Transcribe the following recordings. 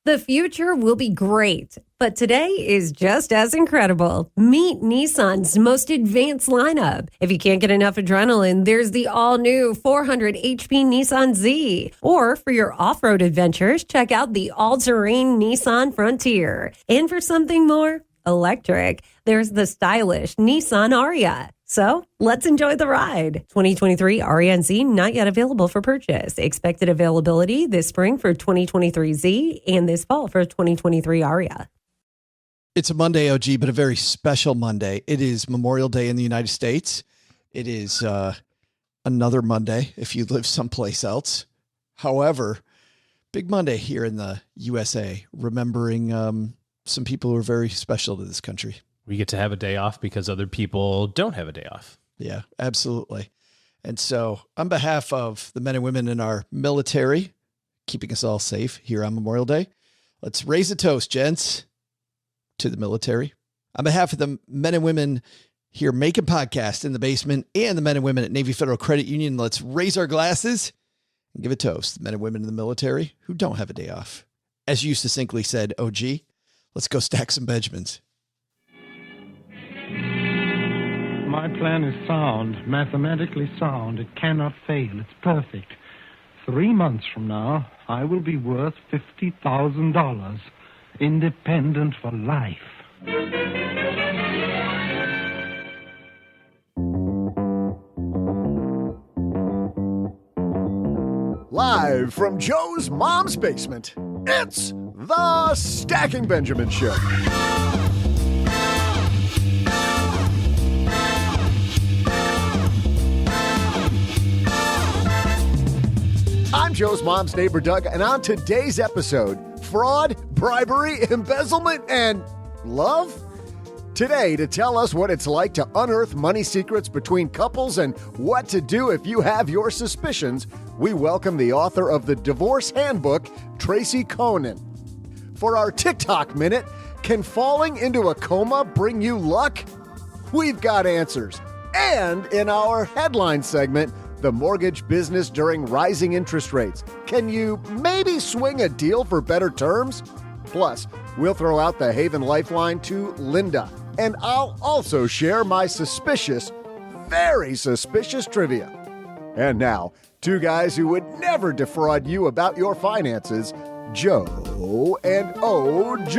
The future will be great, but today is just as incredible. Meet Nissan's most advanced lineup. If you can't get enough adrenaline, there's the all-new 400 HP Nissan Z. Or for your off-road adventures, check out the all-terrain Nissan Frontier. And for something more electric, there's the stylish Nissan Ariya. So let's enjoy the ride. 2023 Ariya and Z not yet available for purchase. Expected availability this spring for 2023 Z and this fall for 2023 Ariya. It's a Monday, OG, but a very special Monday. It is Memorial Day in the United States. It is another Monday if you live someplace else. However, big Monday here in the USA, remembering some people who are very special to this country. We get to have a day off because other people don't have a day off. Yeah, absolutely. And so on behalf of the men and women in our military, keeping us all safe here on Memorial Day, let's raise a toast, gents, to the military. On behalf of the men and women here making podcasts in the basement and the men and women at Navy Federal Credit Union, let's raise our glasses and give a toast to the men and women in the military who don't have a day off. As you succinctly said, OG, let's go stack some Benjamins. My plan is sound, mathematically sound. It cannot fail. It's perfect. 3 months from now, I will be worth $50,000. Independent for life. Live from Joe's mom's basement, it's the Stacking Benjamin Show. I'm Joe's mom's neighbor, Doug, and on today's episode, fraud, bribery, embezzlement, and love? Today, to tell us what it's like to unearth money secrets between couples and what to do if you have your suspicions, we welcome the author of the Divorce Handbook, Tracy Conan. For our TikTok minute, can falling into a coma bring you luck? We've got answers. And in our headline segment, the mortgage business during rising interest rates. Can you maybe swing a deal for better terms? Plus, we'll throw out the Haven Lifeline to Linda. And I'll also share my suspicious, very suspicious trivia. And now, two guys who would never defraud you about your finances, Joe and O-G.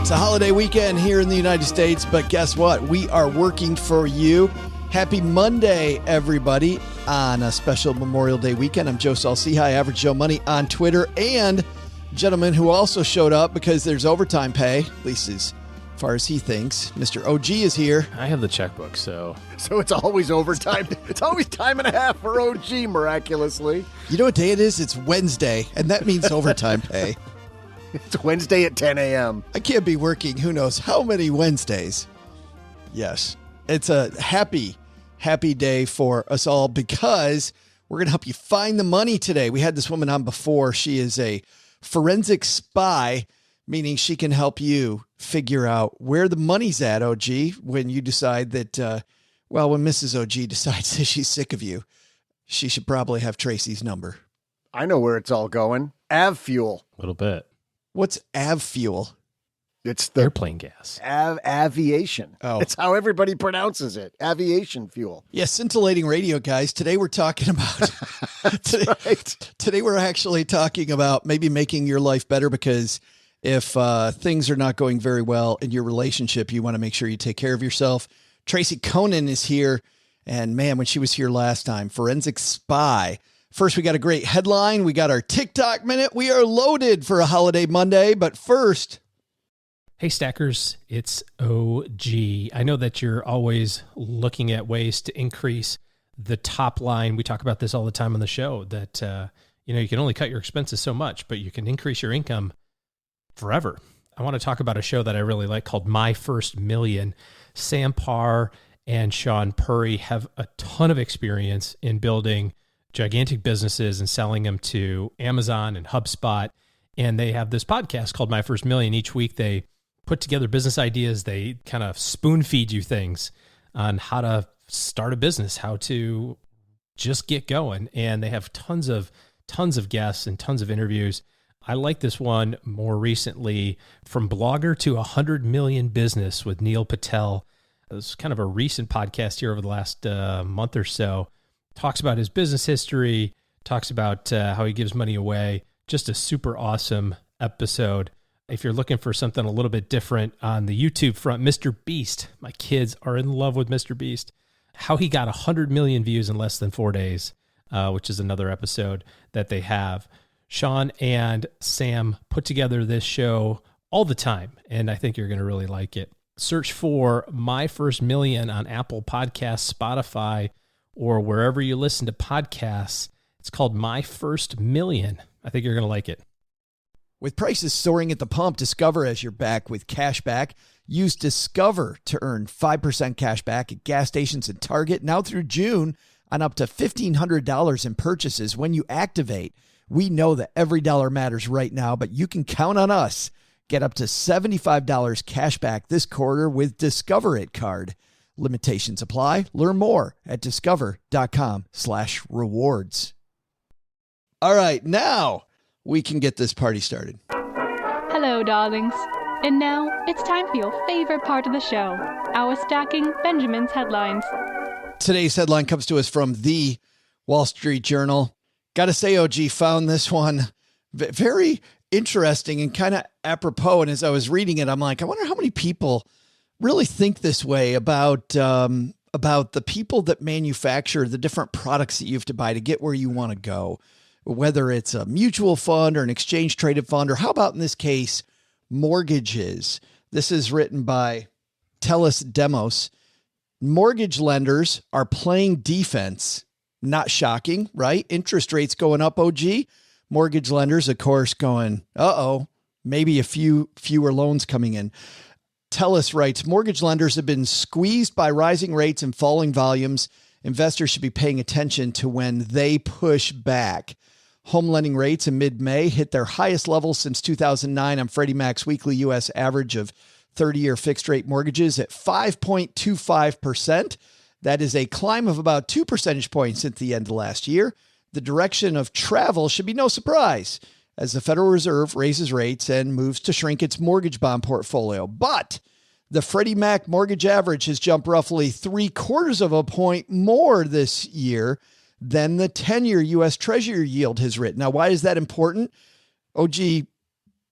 It's a holiday weekend here in the United States, but guess what? We are working for you. Happy Monday, everybody, on a special Memorial Day weekend. I'm Joe Saul-Sehy, Average Joe Money on Twitter, and a gentleman who also showed up because there's overtime pay, at least as far as he thinks. Mr. OG is here. I have the checkbook, so it's always overtime. It's always time and a half for OG, miraculously. You know what day it is? It's Wednesday, and that means overtime pay. It's Wednesday at 10 a.m. I can't be working who knows how many Wednesdays. Yes, it's a happy day for us all because we're going to help you find the money today. We had this woman on before. She is a forensic spy, meaning she can help you figure out where the money's at, OG, when you decide that, when Mrs. OG decides that she's sick of you, she should probably have Tracy's number. I know where it's all going. AvFuel. a little bit. What's AvFuel? It's the airplane gas. Aviation. Oh. It's how everybody pronounces it. Aviation fuel. Yeah, scintillating radio, guys. Today we're talking about... Today we're actually talking about maybe making your life better because if things are not going very well in your relationship, you want to make sure you take care of yourself. Tracy Conan is here. And man, when she was here last time, forensic spy. First, we got a great headline. We got our TikTok minute. We are loaded for a holiday Monday. But first... Hey, Stackers, it's OG. I know that you're always looking at ways to increase the top line. We talk about this all the time on the show, that you can only cut your expenses so much, but you can increase your income forever. I want to talk about a show that I really like called My First Million. Sam Parr and Sean Purry have a ton of experience in building gigantic businesses and selling them to Amazon and HubSpot. And they have this podcast called My First Million. Each week they put together business ideas. They kind of spoon feed you things on how to start a business, how to just get going. And they have tons of guests and tons of interviews. I like this one more recently, From Blogger to 100 Million Business with Neil Patel. It's kind of a recent podcast here over the last month or so. Talks about his business history, talks about how he gives money away. Just a super awesome episode. If you're looking for something a little bit different on the YouTube front, Mr. Beast. My kids are in love with Mr. Beast. How he got 100 million views in less than 4 days, which is another episode that they have. Sean and Sam put together this show all the time, and I think you're going to really like it. Search for My First Million on Apple Podcasts, Spotify, or wherever you listen to podcasts. It's called My First Million. I think you're going to like it. With prices soaring at the pump, Discover has your back with cash back. Use Discover to earn 5% cash back at gas stations and Target now through June on up to $1,500 in purchases when you activate. We know that every dollar matters right now, but you can count on us. Get up to $75 cash back this quarter with Discover It card. Limitations apply. Learn more at discover.com/rewards. All right, now we can get this party started. Hello, darlings. And now it's time for your favorite part of the show, our Stacking Benjamin's headlines. Today's headline comes to us from the Wall Street Journal. Got to say, OG found this one very interesting and kind of apropos. And as I was reading it, I'm like, I wonder how many people really think this way about the people that manufacture the different products that you have to buy to get where you want to go, whether it's a mutual fund or an exchange traded fund, or how about in this case, mortgages. This is written by Telis Demos. Mortgage lenders are playing defense. Not shocking, right? Interest rates going up, OG. Mortgage lenders, of course, going, maybe a fewer loans coming in. Telis writes, mortgage lenders have been squeezed by rising rates and falling volumes. Investors should be paying attention to when they push back. Home lending rates in mid-May hit their highest level since 2009 on Freddie Mac's weekly U.S. average of 30-year fixed-rate mortgages at 5.25%. That is a climb of about 2 percentage points since the end of last year. The direction of travel should be no surprise as the Federal Reserve raises rates and moves to shrink its mortgage bond portfolio. But the Freddie Mac mortgage average has jumped roughly 0.75 of a point more this year than the 10-year U.S. Treasury yield has written. Now, why is that important? OG,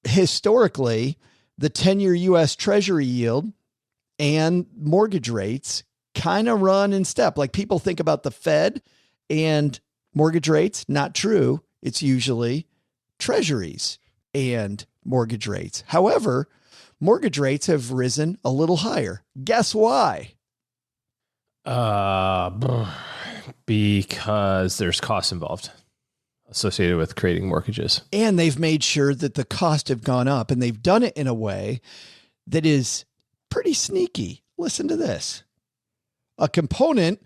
historically, the 10-year U.S. Treasury yield and mortgage rates kind of run in step. Like people think about the Fed and mortgage rates. Not true. It's usually treasuries and mortgage rates. However, mortgage rates have risen a little higher. Guess why? Because there's costs involved associated with creating mortgages. And they've made sure that the costs have gone up, and they've done it in a way that is pretty sneaky. Listen to this. A component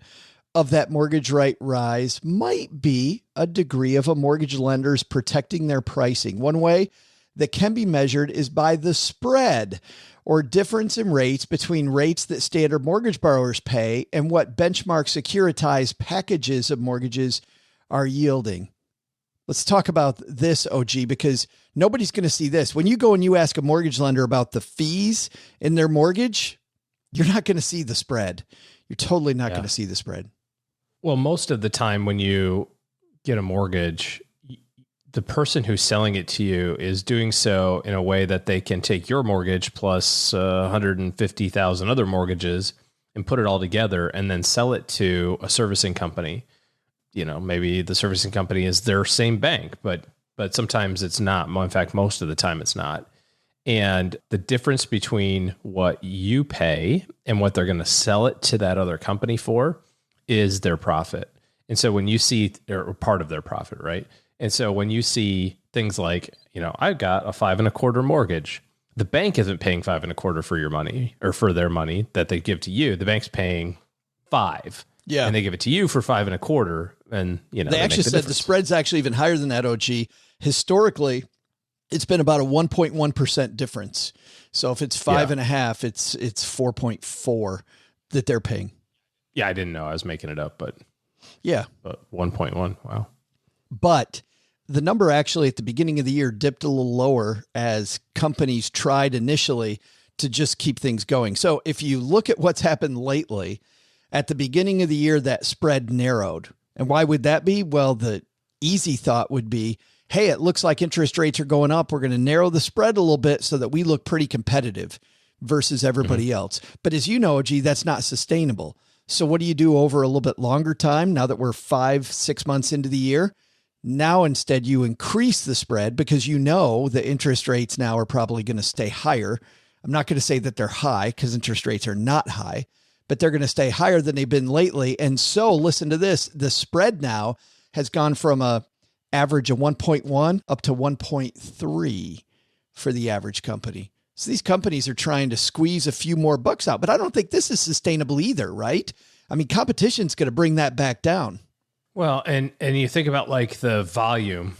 of that mortgage rate rise might be a degree of a mortgage lender's protecting their pricing. One way that can be measured is by the spread or difference in rates between rates that standard mortgage borrowers pay and what benchmark securitized packages of mortgages are yielding. Let's talk about this, OG, because nobody's going to see this. When you go and you ask a mortgage lender about the fees in their mortgage, you're not going to see the spread. You're totally not going to see the spread. Well, most of the time when you get a mortgage, the person who's selling it to you is doing so in a way that they can take your mortgage plus 150,000 other mortgages and put it all together and then sell it to a servicing company. You know, maybe the servicing company is their same bank, but sometimes it's not. In fact, most of the time it's not. And the difference between what you pay and what they're going to sell it to that other company for is their profit. And so when you see, or part of their profit, right? And so when you see things like, you know, I got a 5.25% mortgage, the bank isn't paying 5.25% for your money or for their money that they give to you. The bank's paying 5%. Yeah. And they give it to you for 5.25%. And, you know, they actually said the spread's actually even higher than that, OG. Historically, it's been about a 1.1% difference. So if it's 5.5, it's 4.4 that they're paying. Yeah, I didn't know. I was making it up, but yeah, 1.1. Wow. But the number actually at the beginning of the year dipped a little lower as companies tried initially to just keep things going. So if you look at what's happened lately, at the beginning of the year, that spread narrowed. And why would that be? Well, the easy thought would be, hey, it looks like interest rates are going up. We're going to narrow the spread a little bit so that we look pretty competitive versus everybody else. But as you know, that's not sustainable. So what do you do over a little bit longer time now that we're 5-6 months into the year? Now, instead, you increase the spread because you know the interest rates now are probably going to stay higher. I'm not going to say that they're high because interest rates are not high, but they're going to stay higher than they've been lately. And so listen to this. The spread now has gone from a average of 1.1 up to 1.3 for the average company. So these companies are trying to squeeze a few more bucks out, but I don't think this is sustainable either, right? I mean, competition's going to bring that back down. Well, and you think about like the volume,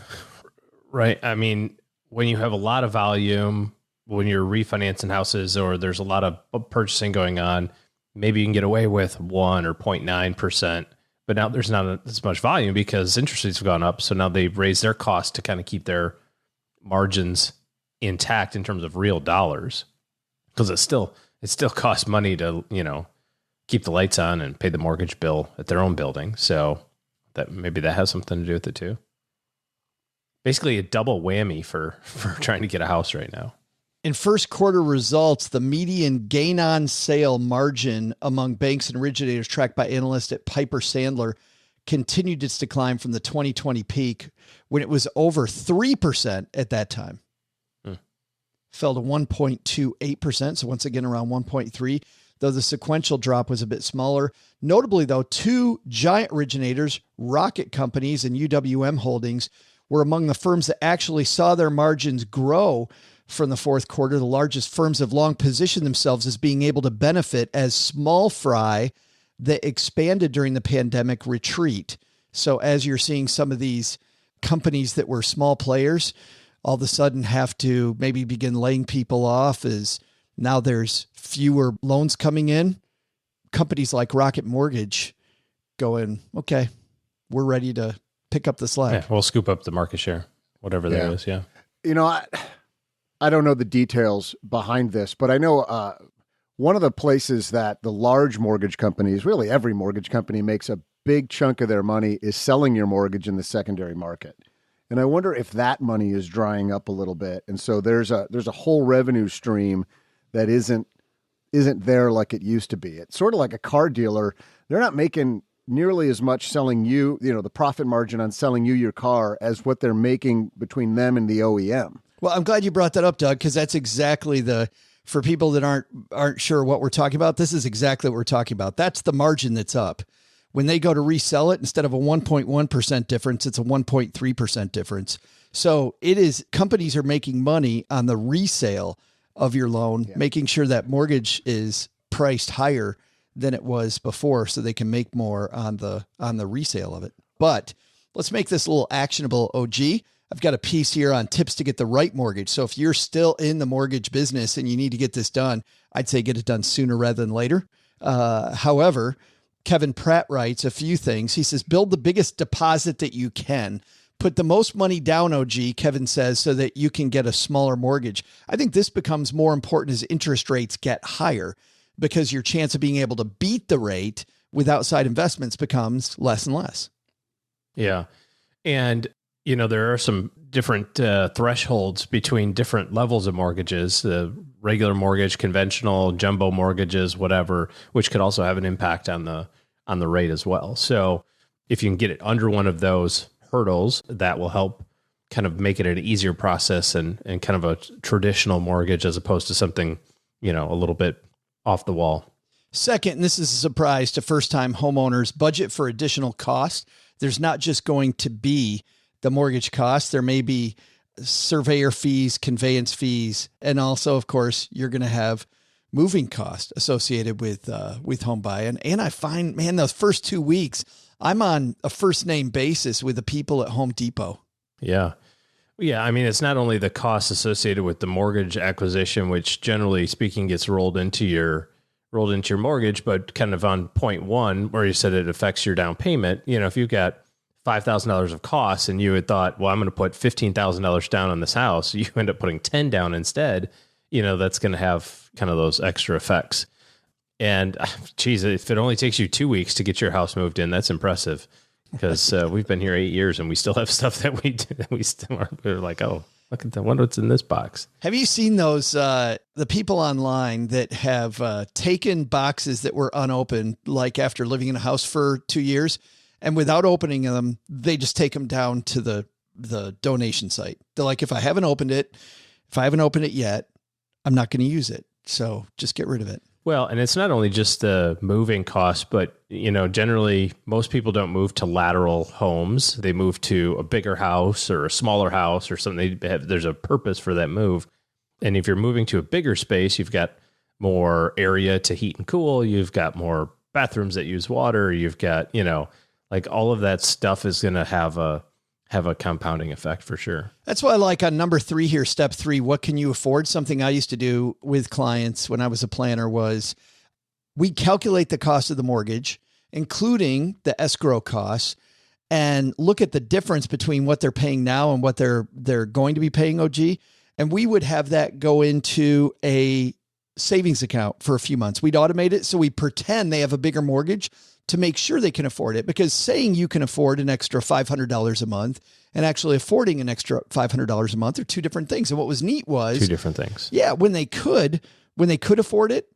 right? I mean, when you have a lot of volume, when you're refinancing houses or there's a lot of purchasing going on, maybe you can get away with 1 or 0.9%, but now there's not as much volume because interest rates have gone up. So now they've raised their cost to kind of keep their margins intact in terms of real dollars, because it still costs money to, keep the lights on and pay the mortgage bill at their own building. So that maybe that has something to do with it too. Basically a double whammy for trying to get a house right now. In first quarter results, the median gain on sale margin among banks and originators tracked by analysts at Piper Sandler continued its decline from the 2020 peak when it was over 3% at that time. Fell to 1.28%. So once again, around 1.3, though the sequential drop was a bit smaller. Notably though, two giant originators, Rocket Companies and UWM Holdings, were among the firms that actually saw their margins grow from the fourth quarter. The largest firms have long positioned themselves as being able to benefit as small fry that expanded during the pandemic retreat. So as you're seeing some of these companies that were small players all of a sudden have to maybe begin laying people off, as now there's fewer loans coming in, companies like Rocket Mortgage going, okay, we're ready to pick up the slack. Yeah, we'll scoop up the market share, whatever that is. Yeah. I don't know the details behind this, but I know one of the places that the large mortgage companies, really every mortgage company, makes a big chunk of their money is selling your mortgage in the secondary market. And I wonder if that money is drying up a little bit. And so there's a whole revenue stream that isn't there like it used to be. It's sort of like a car dealer. They're not making nearly as much selling you, the profit margin on selling you your car as what they're making between them and the OEM. Well, I'm glad you brought that up, Doug, because that's exactly for people that aren't sure what we're talking about, this is exactly what we're talking about. That's the margin that's up. When they go to resell it, instead of a 1.1% difference, it's a 1.3% difference. So companies are making money on the resale of your loan, making sure that mortgage is priced higher than it was before so they can make more on the resale of it. But let's make this a little actionable, OG. I've got a piece here on tips to get the right mortgage. So if you're still in the mortgage business and you need to get this done, I'd say get it done sooner rather than later. However, Kevin Pratt writes a few things. He says, build the biggest deposit that you can. Put the most money down, OG, Kevin says, so that you can get a smaller mortgage. I think this becomes more important as interest rates get higher because your chance of being able to beat the rate with outside investments becomes less and less. Yeah. And, there are some different thresholds between different levels of mortgages, the regular mortgage, conventional, jumbo mortgages, whatever, which could also have an impact on the rate as well. So if you can get it under one of those hurdles, that will help kind of make it an easier process and kind of a traditional mortgage as opposed to something, a little bit off the wall. Second, and this is a surprise to first-time homeowners, budget for additional costs. There's not just going to be the mortgage costs. There may be surveyor fees, conveyance fees, and also, of course, you're going to have moving costs associated with home buying. And I find, man, those first 2 weeks, I'm on a first name basis with the people at Home Depot. Yeah. Yeah, I mean, it's not only the cost associated with the mortgage acquisition, which generally speaking gets rolled into your mortgage, but kind of on point one, where you said it affects your down payment. You know, if you've got $5,000 of costs and you had thought, well, I'm going to put $15,000 down on this house, you end up putting 10 down instead, you know, that's going to have kind of those extra effects. And geez, if it only takes you 2 weeks to get your house moved in, that's impressive, because we've been here 8 years and we still have stuff that we're like, oh, look at that. Wonder what's in this box. Have you seen those, the people online that have taken boxes that were unopened, like after living in a house for 2 years, and without opening them, they just take them down to the donation site. They're like, if I haven't opened it yet, I'm not going to use it. So just get rid of it. Well, and it's not only just the moving cost, but, you know, generally most people don't move to lateral homes. They move to a bigger house or a smaller house or something. There's a purpose for that move. And if you're moving to a bigger space, you've got more area to heat and cool. You've got more bathrooms that use water. You've got, you know, like all of that stuff is going to have a compounding effect for sure. That's why I like on number 3 here, step 3, what can you afford? Something I used to do with clients when I was a planner was we calculate the cost of the mortgage, including the escrow costs, and look at the difference between what they're paying now and what they're going to be paying OG. And we would have that go into a savings account for a few months. We'd automate it. So we pretend they have a bigger mortgage to make sure they can afford it, because saying you can afford an extra $500 a month and actually affording an extra $500 a month are two different things. And what was neat was 2 different things. Yeah. When they could afford it,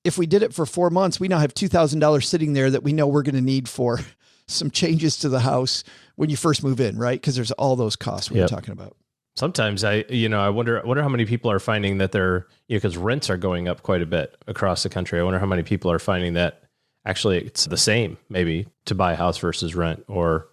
if we did it for 4 months, we now have $2,000 sitting there that we know we're going to need for some changes to the house when you first move in, right? Because there's all those costs we're talking about. Sometimes I wonder how many people are finding that they're, because rents are going up quite a bit across the country. I wonder how many people are finding that actually it's the same maybe to buy a house versus rent, or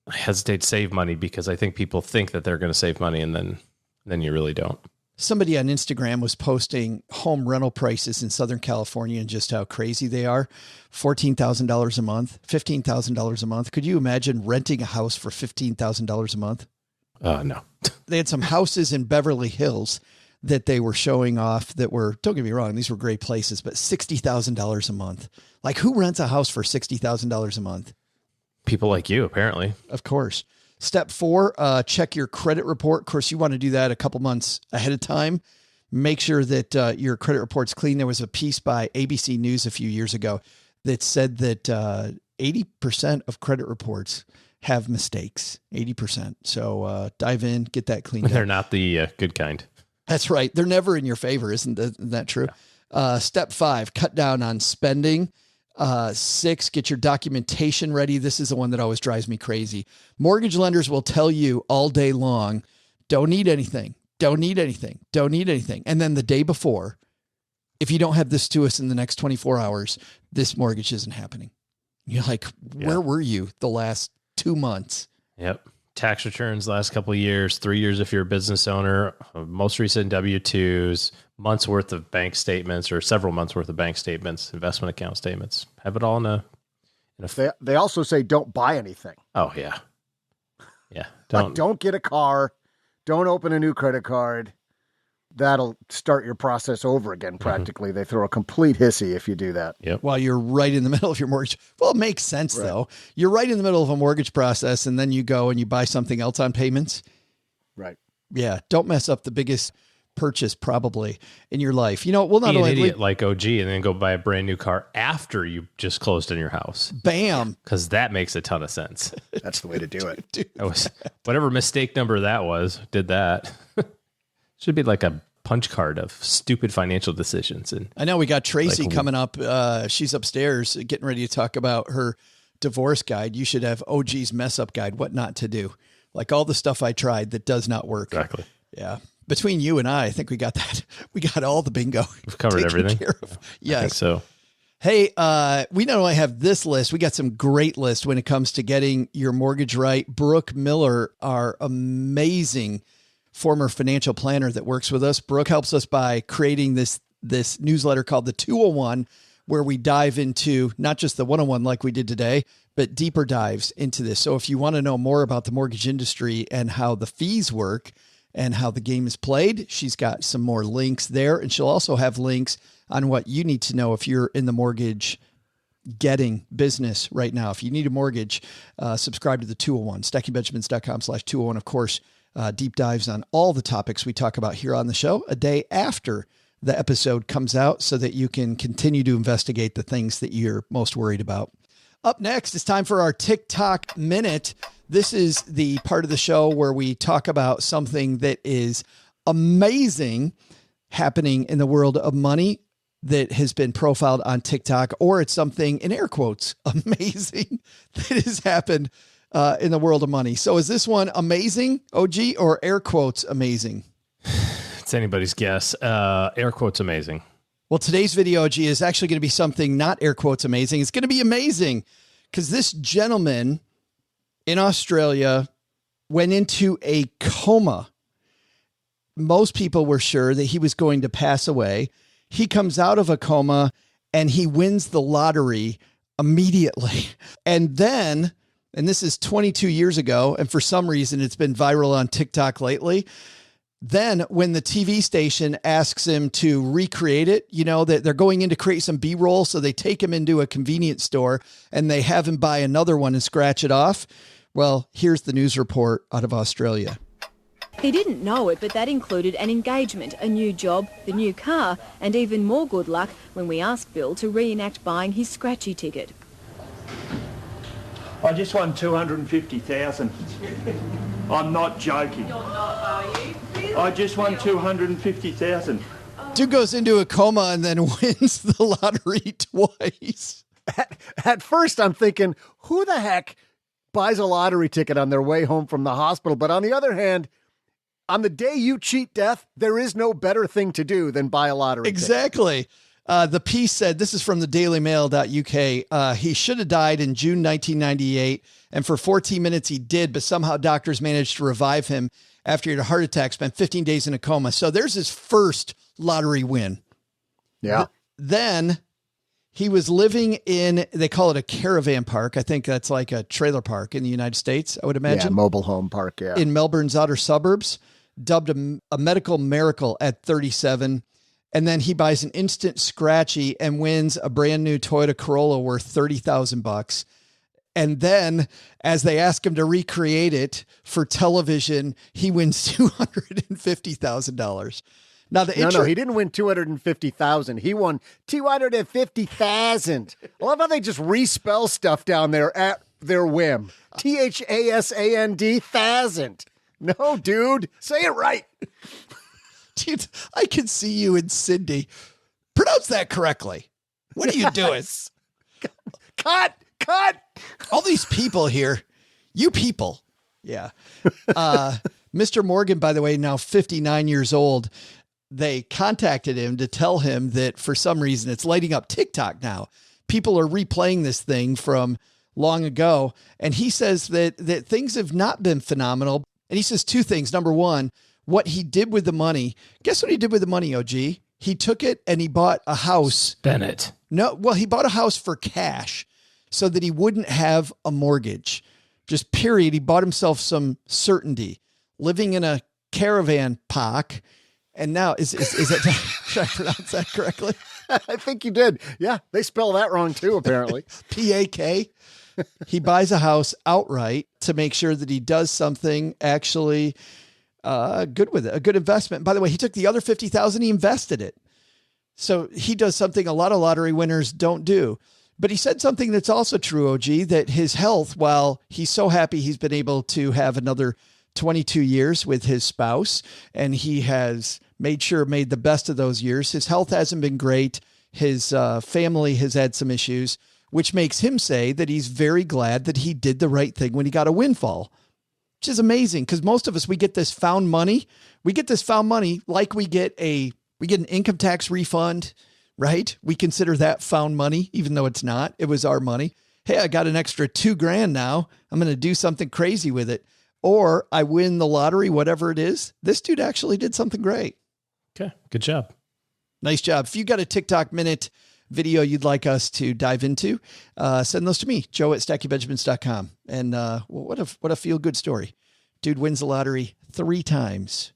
I hesitate to save money because I think people think that they're going to save money and then you really don't. Somebody on Instagram was posting home rental prices in Southern California and just how crazy they are. $14,000 a month, $15,000 a month. Could you imagine renting a house for $15,000 a month? No. They had some houses in Beverly Hills that they were showing off that were, don't get me wrong, these were great places, but $60,000 a month. Like, who rents a house for $60,000 a month? People like you, apparently. Of course. Step 4, check your credit report. Of course, you want to do that a couple months ahead of time. Make sure that your credit report's clean. There was a piece by ABC News a few years ago that said that 80% of credit reports have mistakes, 80%. So dive in, get that cleaned up. They're not the good kind. That's right. They're never in your favor. Isn't that true? Yeah. Step 5, cut down on spending. 6, get your documentation ready. This is the one that always drives me crazy. Mortgage lenders will tell you all day long, don't need anything. Don't need anything. Don't need anything. And then the day before, if you don't have this to us in the next 24 hours, this mortgage isn't happening. You're like, where were you the last 2 months? Yep. Tax returns last couple of years, 3 years if you're a business owner, most recent W-2s, months worth of bank statements or several months worth of bank statements, investment account statements. Have it all in a They also say don't buy anything. Oh, yeah. Yeah. Don't get a car. Don't open a new credit card. That'll start your process over again, practically. Mm-hmm. They throw a complete hissy if you do that. Yep. While you're right in the middle of your mortgage. Well, it makes sense, though. You're right in the middle of a mortgage process, and then you go and you buy something else on payments. Right. Yeah. Don't mess up the biggest purchase probably in your life. You know, we'll not be only an idiot like OG and then go buy a brand new car after you just closed on your house. Bam. Because that makes a ton of sense. That's the way to do it. That was whatever mistake number that was, did that. Should be like a punch card of stupid financial decisions. And I know we got Tracy coming up. She's upstairs getting ready to talk about her divorce guide. You should have OG's mess up guide, what not to do. Like all the stuff I tried that does not work. Exactly. Yeah. Between you and I think we got that. We got all the bingo. We've covered everything. Yes. I think so. Hey, we not only have this list, we got some great lists when it comes to getting your mortgage right. Brooke Miller, our amazing former financial planner that works with us. Brooke helps us by creating this newsletter called the 201, where we dive into not just the 101 like we did today, but deeper dives into this. So if you want to know more about the mortgage industry and how the fees work and how the game is played. She's got some more links there, and she'll also have links on what you need to know if you're in the mortgage getting business right now. If you need a mortgage, subscribe to the 201, stackingbenjamins.com/201. Of course, deep dives on all the topics we talk about here on the show a day after the episode comes out so that you can continue to investigate the things that you're most worried about. Up next, it's time for our TikTok Minute. This is the part of the show where we talk about something that is amazing happening in the world of money that has been profiled on TikTok, or it's something in air quotes amazing that has happened in the world of money. So is this one amazing, OG, or air quotes amazing? It's anybody's guess. Air quotes amazing. Well, today's video, OG, is actually going to be something not air quotes amazing. It's going to be amazing because this gentleman in Australia went into a coma. Most people were sure that he was going to pass away. He comes out of a coma and he wins the lottery immediately. And then, and this is 22 years ago, and for some reason it's been viral on TikTok lately. Then when the TV station asks him to recreate it, you know, that they're going in to create some B-roll. So they take him into a convenience store and they have him buy another one and scratch it off. Well, here's the news report out of Australia. He didn't know it, but that included an engagement, a new job, the new car, and even more good luck when we asked Bill to reenact buying his scratchy ticket. I just won 250,000. I'm not joking. You're not, are you? Really? I just won 250,000. Dude goes into a coma and then wins the lottery twice. At first, I'm thinking, who the heck buys a lottery ticket on their way home from the hospital? But on the other hand, on the day you cheat death, there is no better thing to do than buy a lottery ticket. Exactly. The piece said, this is from the dailymail.uk. He should have died in June 1998. And for 14 minutes he did, but somehow doctors managed to revive him after he had a heart attack, spent 15 days in a coma. So there's his first lottery win. Yeah. Then he was living in, they call it a caravan park. I think that's like a trailer park in the United States, I would imagine. Yeah, mobile home park, yeah. In Melbourne's outer suburbs, dubbed a medical miracle at 37. And then he buys an instant scratchy and wins a brand new Toyota Corolla worth $30,000. And then as they ask him to recreate it for television, he wins $250,000. Now No, he didn't win 250,000. He won 250,000. I love how they just respell stuff down there at their whim. THASAND, thousand. No, dude, say it right. Dude, I can see you and Cindy. Pronounce that correctly. What are you doing? Cut. All these people here. You people. Yeah. Mr. Morgan, by the way, now 59 years old. They contacted him to tell him that for some reason it's lighting up TikTok now. People are replaying this thing from long ago. And he says that things have not been phenomenal. And he says two things. Number one, what he did with the money. Guess what he did with the money, OG? He took it and he bought a house. Bennett. No, well, he bought a house for cash so that he wouldn't have a mortgage. Just period. He bought himself some certainty, living in a caravan park. And now is that, should I pronounce that correctly? I think you did. Yeah. They spell that wrong too, apparently. PAK. He buys a house outright to make sure that he does something actually good with it, a good investment. By the way, he took the other 50,000, he invested it. So he does something a lot of lottery winners don't do. But he said something that's also true, OG, that his health, while he's so happy he's been able to have another 22 years with his spouse, and he has made the best of those years, his health hasn't been great. His family has had some issues, which makes him say that he's very glad that he did the right thing when he got a windfall, which is amazing because most of us, we get this found money. We get this found money like we get an income tax refund, right? We consider that found money, even though it's not. It was our money. Hey, I got an extra $2,000 now. I'm going to do something crazy with it. Or I win the lottery, whatever it is. This dude actually did something great. Okay, good job. Nice job. If you got a TikTok minute video you'd like us to dive into, send those to me, joe@stackingbenjamins.com. And what a feel-good story. Dude wins the lottery 3 times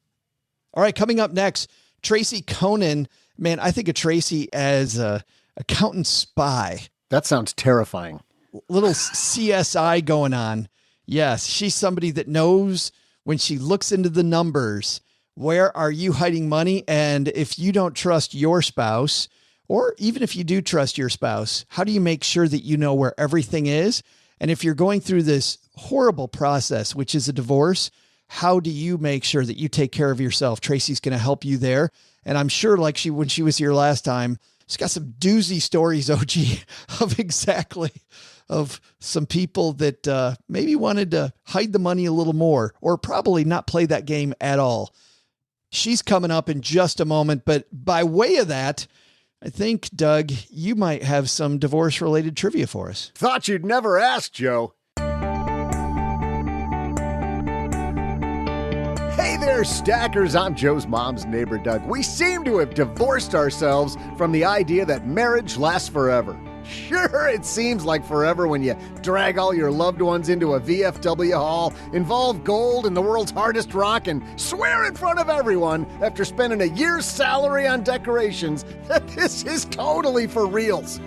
All right, coming up next, Tracy Conan. Man, I think of Tracy as a accountant spy. That sounds terrifying. Little CSI going on. Yes, she's somebody that knows when she looks into the numbers, where are you hiding money? And if you don't trust your spouse, or even if you do trust your spouse, how do you make sure that you know where everything is? And if you're going through this horrible process, which is a divorce, how do you make sure that you take care of yourself? Tracy's going to help you there. And I'm sure like when she was here last time, she's got some doozy stories, OG, of some people that maybe wanted to hide the money a little more, or probably not play that game at all. She's coming up in just a moment. But by way of that, I think, Doug, you might have some divorce-related trivia for us. Thought you'd never ask, Joe. Hey there, Stackers. I'm Joe's mom's neighbor, Doug. We seem to have divorced ourselves from the idea that marriage lasts forever. Sure, it seems like forever when you drag all your loved ones into a VFW hall, involve gold in the world's hardest rock, and swear in front of everyone after spending a year's salary on decorations that this is totally for reals.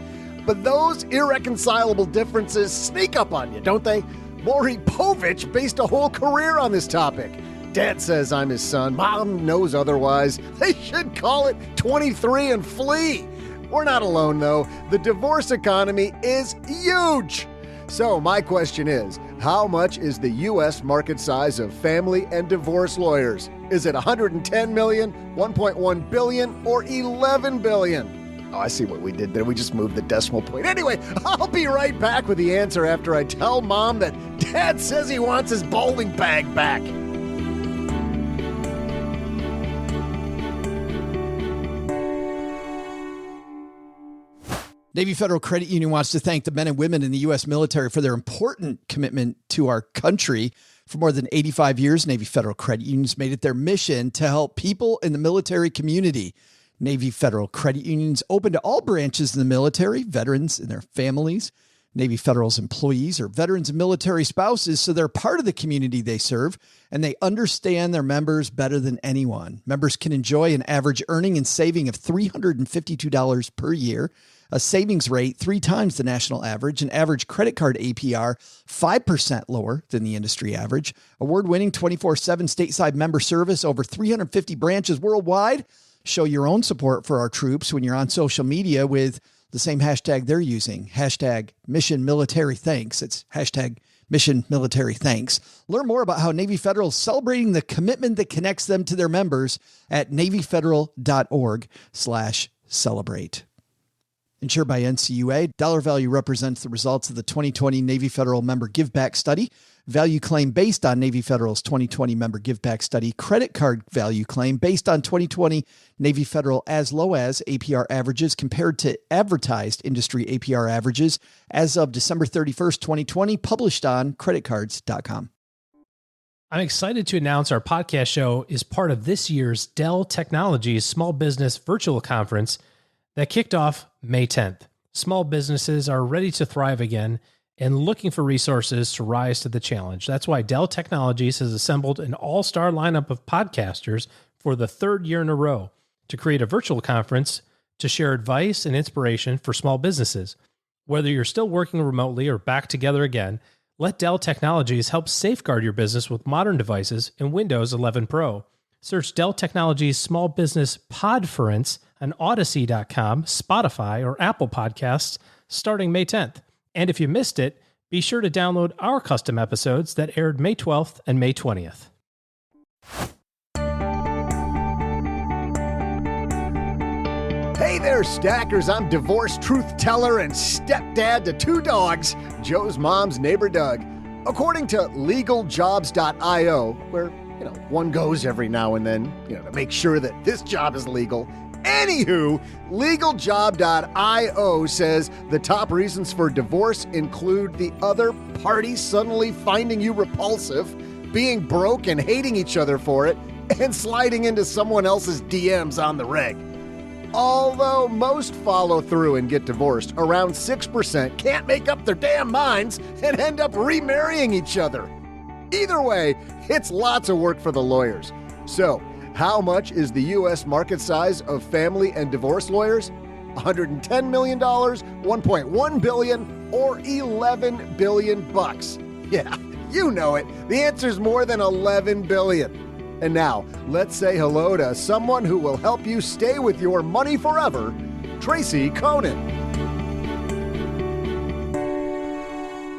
But those irreconcilable differences sneak up on you, don't they? Maury Povich based a whole career on this topic. Dad says I'm his son. Mom knows otherwise. They should call it 23 and flee. We're not alone, though. The divorce economy is huge. So my question is, how much is the U.S. market size of family and divorce lawyers? Is it 110 million, 1.1 billion, or 11 billion? Oh, I see what we did there. We just moved the decimal point. Anyway, I'll be right back with the answer after I tell Mom that Dad says he wants his bowling bag back. Navy Federal Credit Union wants to thank the men and women in the U.S. military for their important commitment to our country. For more than 85 years, Navy Federal Credit Union's made it their mission to help people in the military community. Navy Federal Credit Union's open to all branches in the military, veterans and their families. Navy Federal's employees are veterans and military spouses, so they're part of the community they serve, and they understand their members better than anyone. Members can enjoy an average earning and saving of $352 per year, a savings rate 3 times the national average, an average credit card APR 5% lower than the industry average, award-winning 24/7 stateside member service, over 350 branches worldwide. Show your own support for our troops when you're on social media with the same hashtag they're using, hashtag Mission Military Thanks. It's hashtag Mission Military Thanks. Learn more about how Navy Federal is celebrating the commitment that connects them to their members at NavyFederal.org/celebrate. Insured by NCUA, dollar value represents the results of the 2020 Navy Federal Member Give Back Study. Value claim based on Navy Federal's 2020 Member Give Back Study. Credit card value claim based on 2020 Navy Federal as low as APR averages compared to advertised industry APR averages as of December 31st, 2020, published on creditcards.com. I'm excited to announce our podcast show is part of this year's Dell Technologies Small Business Virtual Conference that kicked off May 10th. Small businesses are ready to thrive again and looking for resources to rise to the challenge. That's why Dell Technologies has assembled an all-star lineup of podcasters for the 3rd year in a row to create a virtual conference to share advice and inspiration for small businesses. Whether you're still working remotely or back together again, let Dell Technologies help safeguard your business with modern devices and Windows 11 Pro. Search Dell Technologies Small Business Podference on Odyssey.com, Spotify, or Apple Podcasts starting May 10th. And if you missed it, be sure to download our custom episodes that aired May 12th and May 20th. Hey there, Stackers. I'm divorce truth teller and stepdad to 2 dogs, Joe's mom's neighbor, Doug. According to legaljobs.io, where, one goes every now and then, to make sure that this job is legal. Anywho, legaljob.io says the top reasons for divorce include the other party suddenly finding you repulsive, being broke and hating each other for it, and sliding into someone else's DMs on the reg. Although most follow through and get divorced, around 6% can't make up their damn minds and end up remarrying each other. Either way, it's lots of work for the lawyers. So, How much is the U.S. market size of family and divorce lawyers? $110 million, $1.1 billion, or $11 billion bucks? Yeah, you know it. The answer's more than $11 billion. And now, let's say hello to someone who will help you stay with your money forever, Tracy Conan.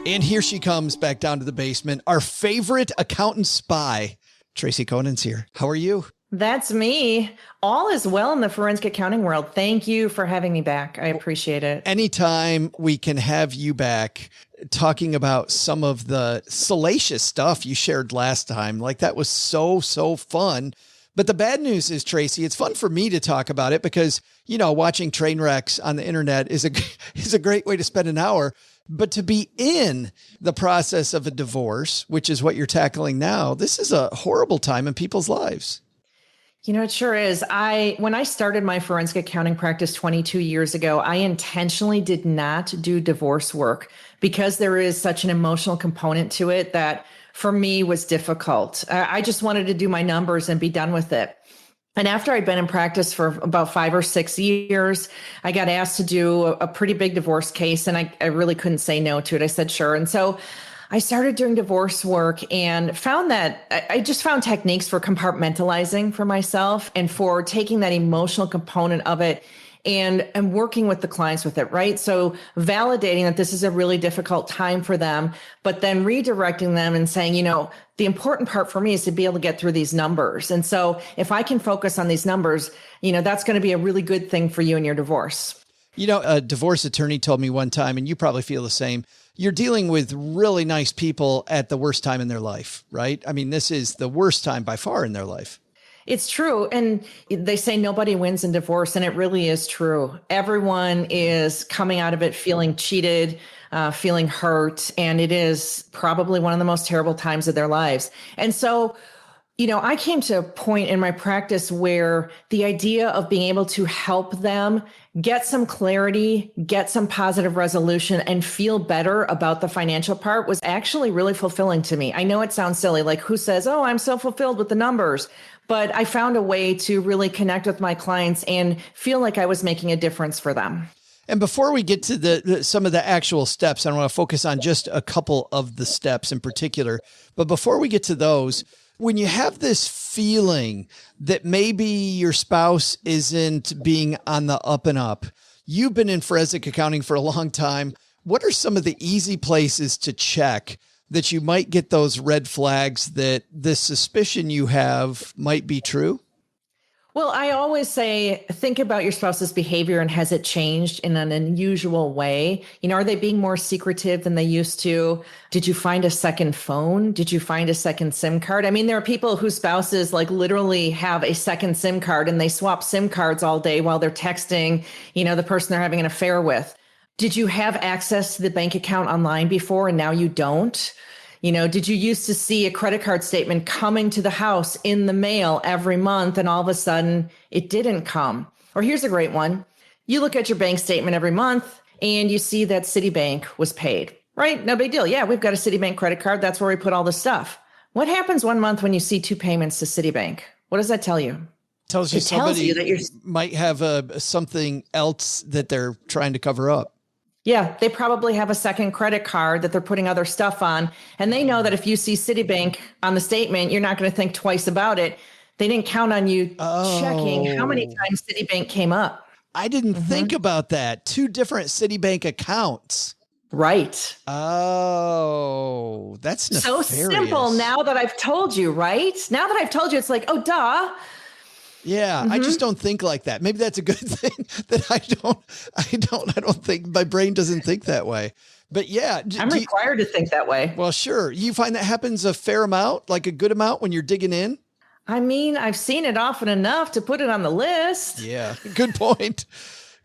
And here she comes back down to the basement. Our favorite accountant spy, Tracy Conan's here. How are you? That's me. All is well in the forensic accounting world. Thank you for having me back. I appreciate it. Anytime we can have you back talking about some of the salacious stuff you shared last time, like that was so fun. But the bad news is, Tracy, it's fun for me to talk about it because, you know, watching train wrecks on the internet is a great way to spend an hour. But to be in the process of a divorce, which is what you're tackling now, this is a horrible time in people's lives. You know, it sure is. When I started my forensic accounting practice 22 years ago, I intentionally did not do divorce work because there is such an emotional component to it that for me was difficult. I just wanted to do my numbers and be done with it. And after I'd been in practice for about 5 or 6 years, I got asked to do a pretty big divorce case, and I really couldn't say no to it. I said, sure. And so I started doing divorce work and found that I just found techniques for compartmentalizing for myself and for taking that emotional component of it and working with the clients with it, right? So validating that this is a really difficult time for them, but then redirecting them and saying, you know, the important part for me is to be able to get through these numbers. And so if I can focus on these numbers, you know, that's going to be a really good thing for you in your divorce. You know, a divorce attorney told me one time, and you probably feel the same, you're dealing with really nice people at the worst time in their life, right? I mean, this is the worst time by far in their life. It's true. And they say nobody wins in divorce, and it really is true. Everyone is coming out of it feeling cheated, feeling hurt, and it is probably one of the most terrible times of their lives. And so, you know, I came to a point in my practice where the idea of being able to help them get some clarity, get some positive resolution, and feel better about the financial part was actually really fulfilling to me. I know it sounds silly, like who says, oh, I'm so fulfilled with the numbers. But I found a way to really connect with my clients and feel like I was making a difference for them. And before we get to some of the actual steps, I want to focus on just a couple of the steps in particular. But before we get to those, when you have this feeling that maybe your spouse isn't being on the up and up, you've been in forensic accounting for a long time. What are some of the easy places to check that you might get those red flags that the suspicion you have might be true? Well, I always say, think about your spouse's behavior and has it changed in an unusual way? You know, are they being more secretive than they used to? Did you find a second phone? Did you find a second SIM card? I mean, there are people whose spouses like literally have a second SIM card and they swap SIM cards all day while they're texting, you know, the person they're having an affair with. Did you have access to the bank account online before and now you don't? You know, did you used to see a credit card statement coming to the house in the mail every month and all of a sudden it didn't come? Or here's a great one. You look at your bank statement every month and you see that Citibank was paid, right? No big deal. Yeah, we've got a Citibank credit card. That's where we put all the stuff. What happens one month when you see 2 payments to Citibank? What does that tell you? Tells you it tells somebody you that you're might have something else that they're trying to cover up. Yeah, they probably have a second credit card that they're putting other stuff on. And they know that if you see Citibank on the statement, you're not going to think twice about it. They didn't count on you checking how many times Citibank came up. I didn't think about that. 2 different Citibank accounts. Right. Oh, that's nefarious. So simple now that I've told you, right? Now that I've told you, it's like, oh, duh. Yeah, I just don't think like that. Maybe that's a good thing that I don't think my brain doesn't think that way. But yeah. I'm required to think that way. Well, sure. You find that happens a fair amount, like a good amount when you're digging in? I mean, I've seen it often enough to put it on the list. Yeah, good point.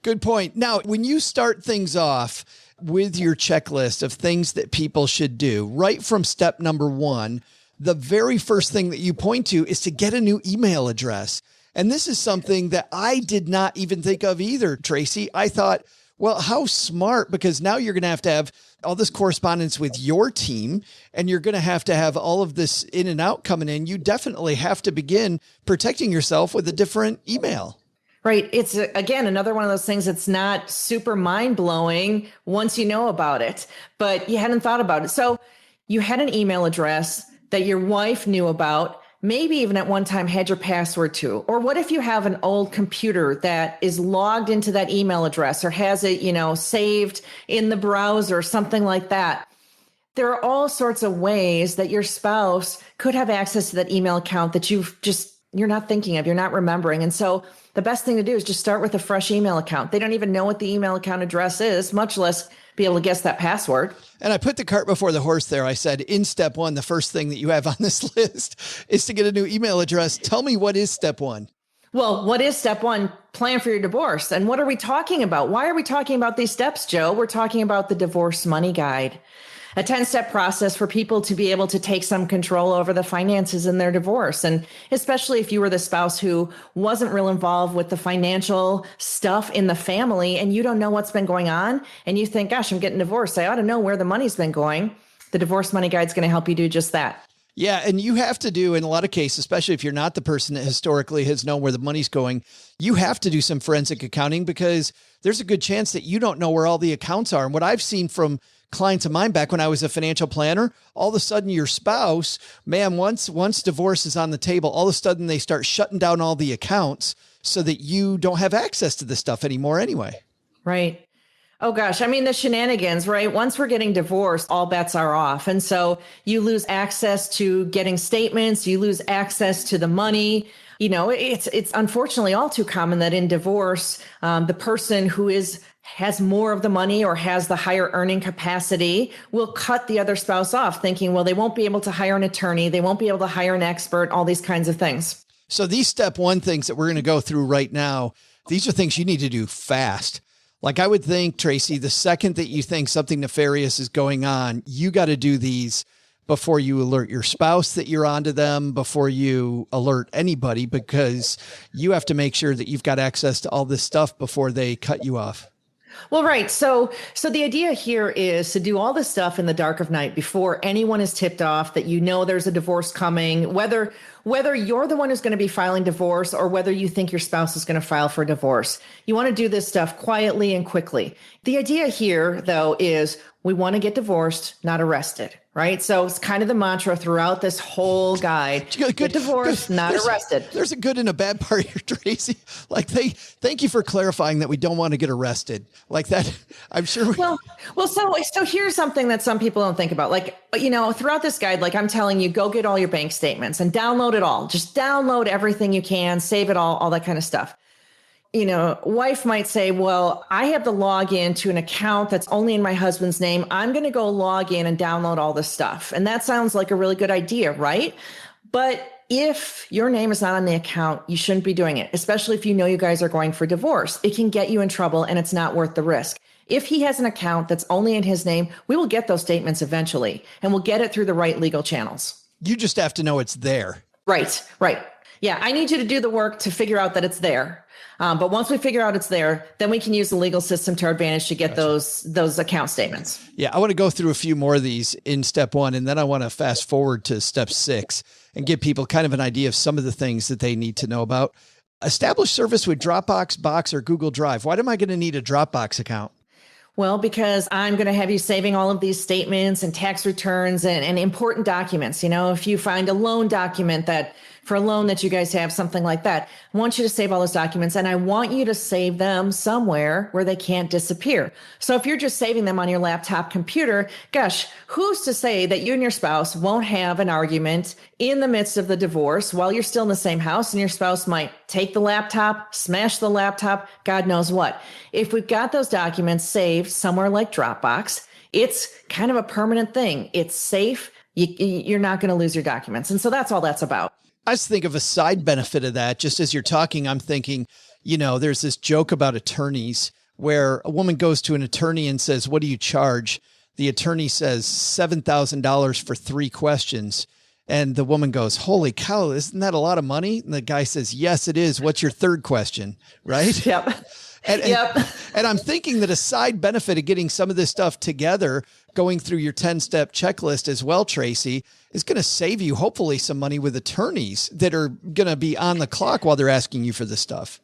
Good point. Now, when you start things off with your checklist of things that people should do, right from step number 1, the very first thing that you point to is to get a new email address. And this is something that I did not even think of either, Tracy. I thought, Well, how smart, because now you're going to have all this correspondence with your team, and you're going to have all of this in and out coming in. You definitely have to begin protecting yourself with a different email. Right. It's, again, another one of those things that's not super mind blowing once you know about it, but you hadn't thought about it. So you had an email address that your wife knew about, maybe even at one time had your password to. Or what if you have an old computer that is logged into that email address or has it, saved in the browser, something like that? There are all sorts of ways that your spouse could have access to that email account that you're not thinking of, you're not remembering. And so the best thing to do is just start with a fresh email account. They don't even know what the email account address is, much less be able to guess that password. And I put the cart before the horse there. I said, in step one, the first thing that you have on this list is to get a new email address. Tell me, what is step one? Well, what is step one? Plan for your divorce. And what are we talking about? Why are we talking about these steps, Joe? We're talking about the Divorce Money Guide, a 10-step process for people to be able to take some control over the finances in their divorce. And especially if you were the spouse who wasn't real involved with the financial stuff in the family and you don't know what's been going on and you think, gosh, I'm getting divorced, I ought to know where the money's been going. The Divorce Money Guide is going to help you do just that. Yeah. And you have to do, in a lot of cases, especially if you're not the person that historically has known where the money's going, you have to do some forensic accounting, because there's a good chance that you don't know where all the accounts are. And what I've seen from clients of mine back when I was a financial planner, all of a sudden your spouse, man, once divorce is on the table, all of a sudden they start shutting down all the accounts so that you don't have access to this stuff anymore anyway. Right. Oh gosh. I mean, the shenanigans, right? Once we're getting divorced, all bets are off. And so you lose access to getting statements, you lose access to the money. It's unfortunately all too common that in divorce, the person who has more of the money or has the higher earning capacity will cut the other spouse off, thinking, well, they won't be able to hire an attorney, they won't be able to hire an expert, all these kinds of things. So these step one things that we're going to go through right now, these are things you need to do fast. Like I would think, Tracy, the second that you think something nefarious is going on, you got to do these before you alert your spouse that you're onto them, before you alert anybody, because you have to make sure that you've got access to all this stuff before they cut you off. Well, right. So the idea here is to do all this stuff in the dark of night before anyone is tipped off that there's a divorce coming, whether you're the one who's going to be filing divorce or whether you think your spouse is going to file for divorce. You want to do this stuff quietly and quickly. The idea here, though, is we want to get divorced, not arrested, right? So it's kind of the mantra throughout this whole guide. Get divorced, not arrested. There's a good and a bad part here, Tracy. Like thank you for clarifying that we don't want to get arrested like that. I'm sure. So here's something that some people don't think about. Like, throughout this guide, like I'm telling you, go get all your bank statements and download it all. Just download everything you can, save it all that kind of stuff. Wife might say, well, I have to log in to an account that's only in my husband's name. I'm going to go log in and download all this stuff. And that sounds like a really good idea, right? But if your name is not on the account, you shouldn't be doing it, especially if you know you guys are going for divorce. It can get you in trouble and it's not worth the risk. If he has an account that's only in his name, we will get those statements eventually, and we'll get it through the right legal channels. You just have to know it's there. Right. Yeah, I need you to do the work to figure out that it's there. But once we figure out it's there, then we can use the legal system to our advantage to get those account statements. Yeah, I want to go through a few more of these in step one, and then I want to fast forward to step 6 and give people kind of an idea of some of the things that they need to know about. Establish service with Dropbox, Box, or Google Drive. Why am I going to need a Dropbox account? Well, because I'm going to have you saving all of these statements and tax returns and important documents. If you find a loan document for a loan that you guys have, something like that, I want you to save all those documents, and I want you to save them somewhere where they can't disappear. So if you're just saving them on your laptop computer, gosh, who's to say that you and your spouse won't have an argument in the midst of the divorce while you're still in the same house, and your spouse might take the laptop, smash the laptop, God knows what. If we've got those documents saved somewhere like Dropbox, it's kind of a permanent thing. It's safe. You're not going to lose your documents. And so that's all that's about. I just think of a side benefit of that. Just as you're talking, I'm thinking, there's this joke about attorneys where a woman goes to an attorney and says, what do you charge? The attorney says $7,000 for 3 questions. And the woman goes, holy cow, isn't that a lot of money? And the guy says, yes, it is. What's your third question? Right? Yep. And I'm thinking that a side benefit of getting some of this stuff together, going through your 10-step checklist as well, Tracy, is going to save you hopefully some money with attorneys that are going to be on the clock while they're asking you for this stuff.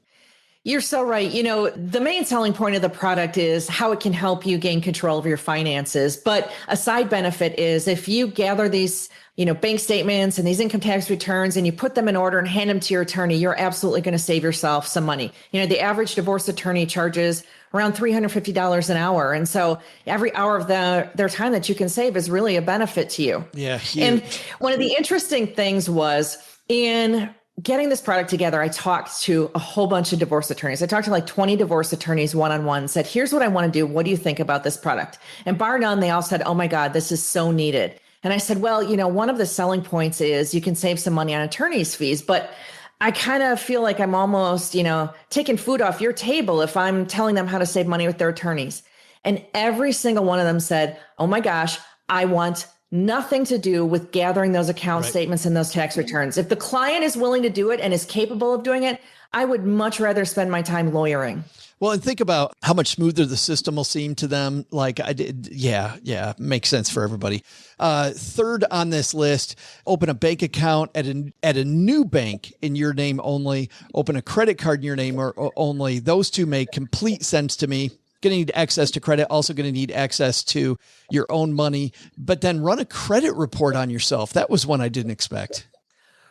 You're so right. The main selling point of the product is how it can help you gain control of your finances. But a side benefit is if you gather these, bank statements and these income tax returns and you put them in order and hand them to your attorney, you're absolutely going to save yourself some money. The average divorce attorney charges around $350 an hour. And so every hour of their time that you can save is really a benefit to you. Yeah. Huge. And one of the interesting things was in getting this product together, I talked to a whole bunch of divorce attorneys. I talked to like 20 divorce attorneys one-on-one, said, here's what I want to do. What do you think about this product? And bar none, they all said, oh my God, this is so needed. And I said, well, one of the selling points is you can save some money on attorney's fees, but I kind of feel like I'm almost, taking food off your table if I'm telling them how to save money with their attorneys. And every single one of them said, oh my gosh, I want nothing to do with gathering those account statements and those tax returns. If the client is willing to do it and is capable of doing it, I would much rather spend my time lawyering. Well, and think about how much smoother the system will seem to them. Like I did. Yeah. Makes sense for everybody. Third on this list, open a bank account at a new bank in your name only, open a credit card in your name only. Those two make complete sense to me. Going to need access to credit, also going to need access to your own money, but then run a credit report on yourself. That was one I didn't expect.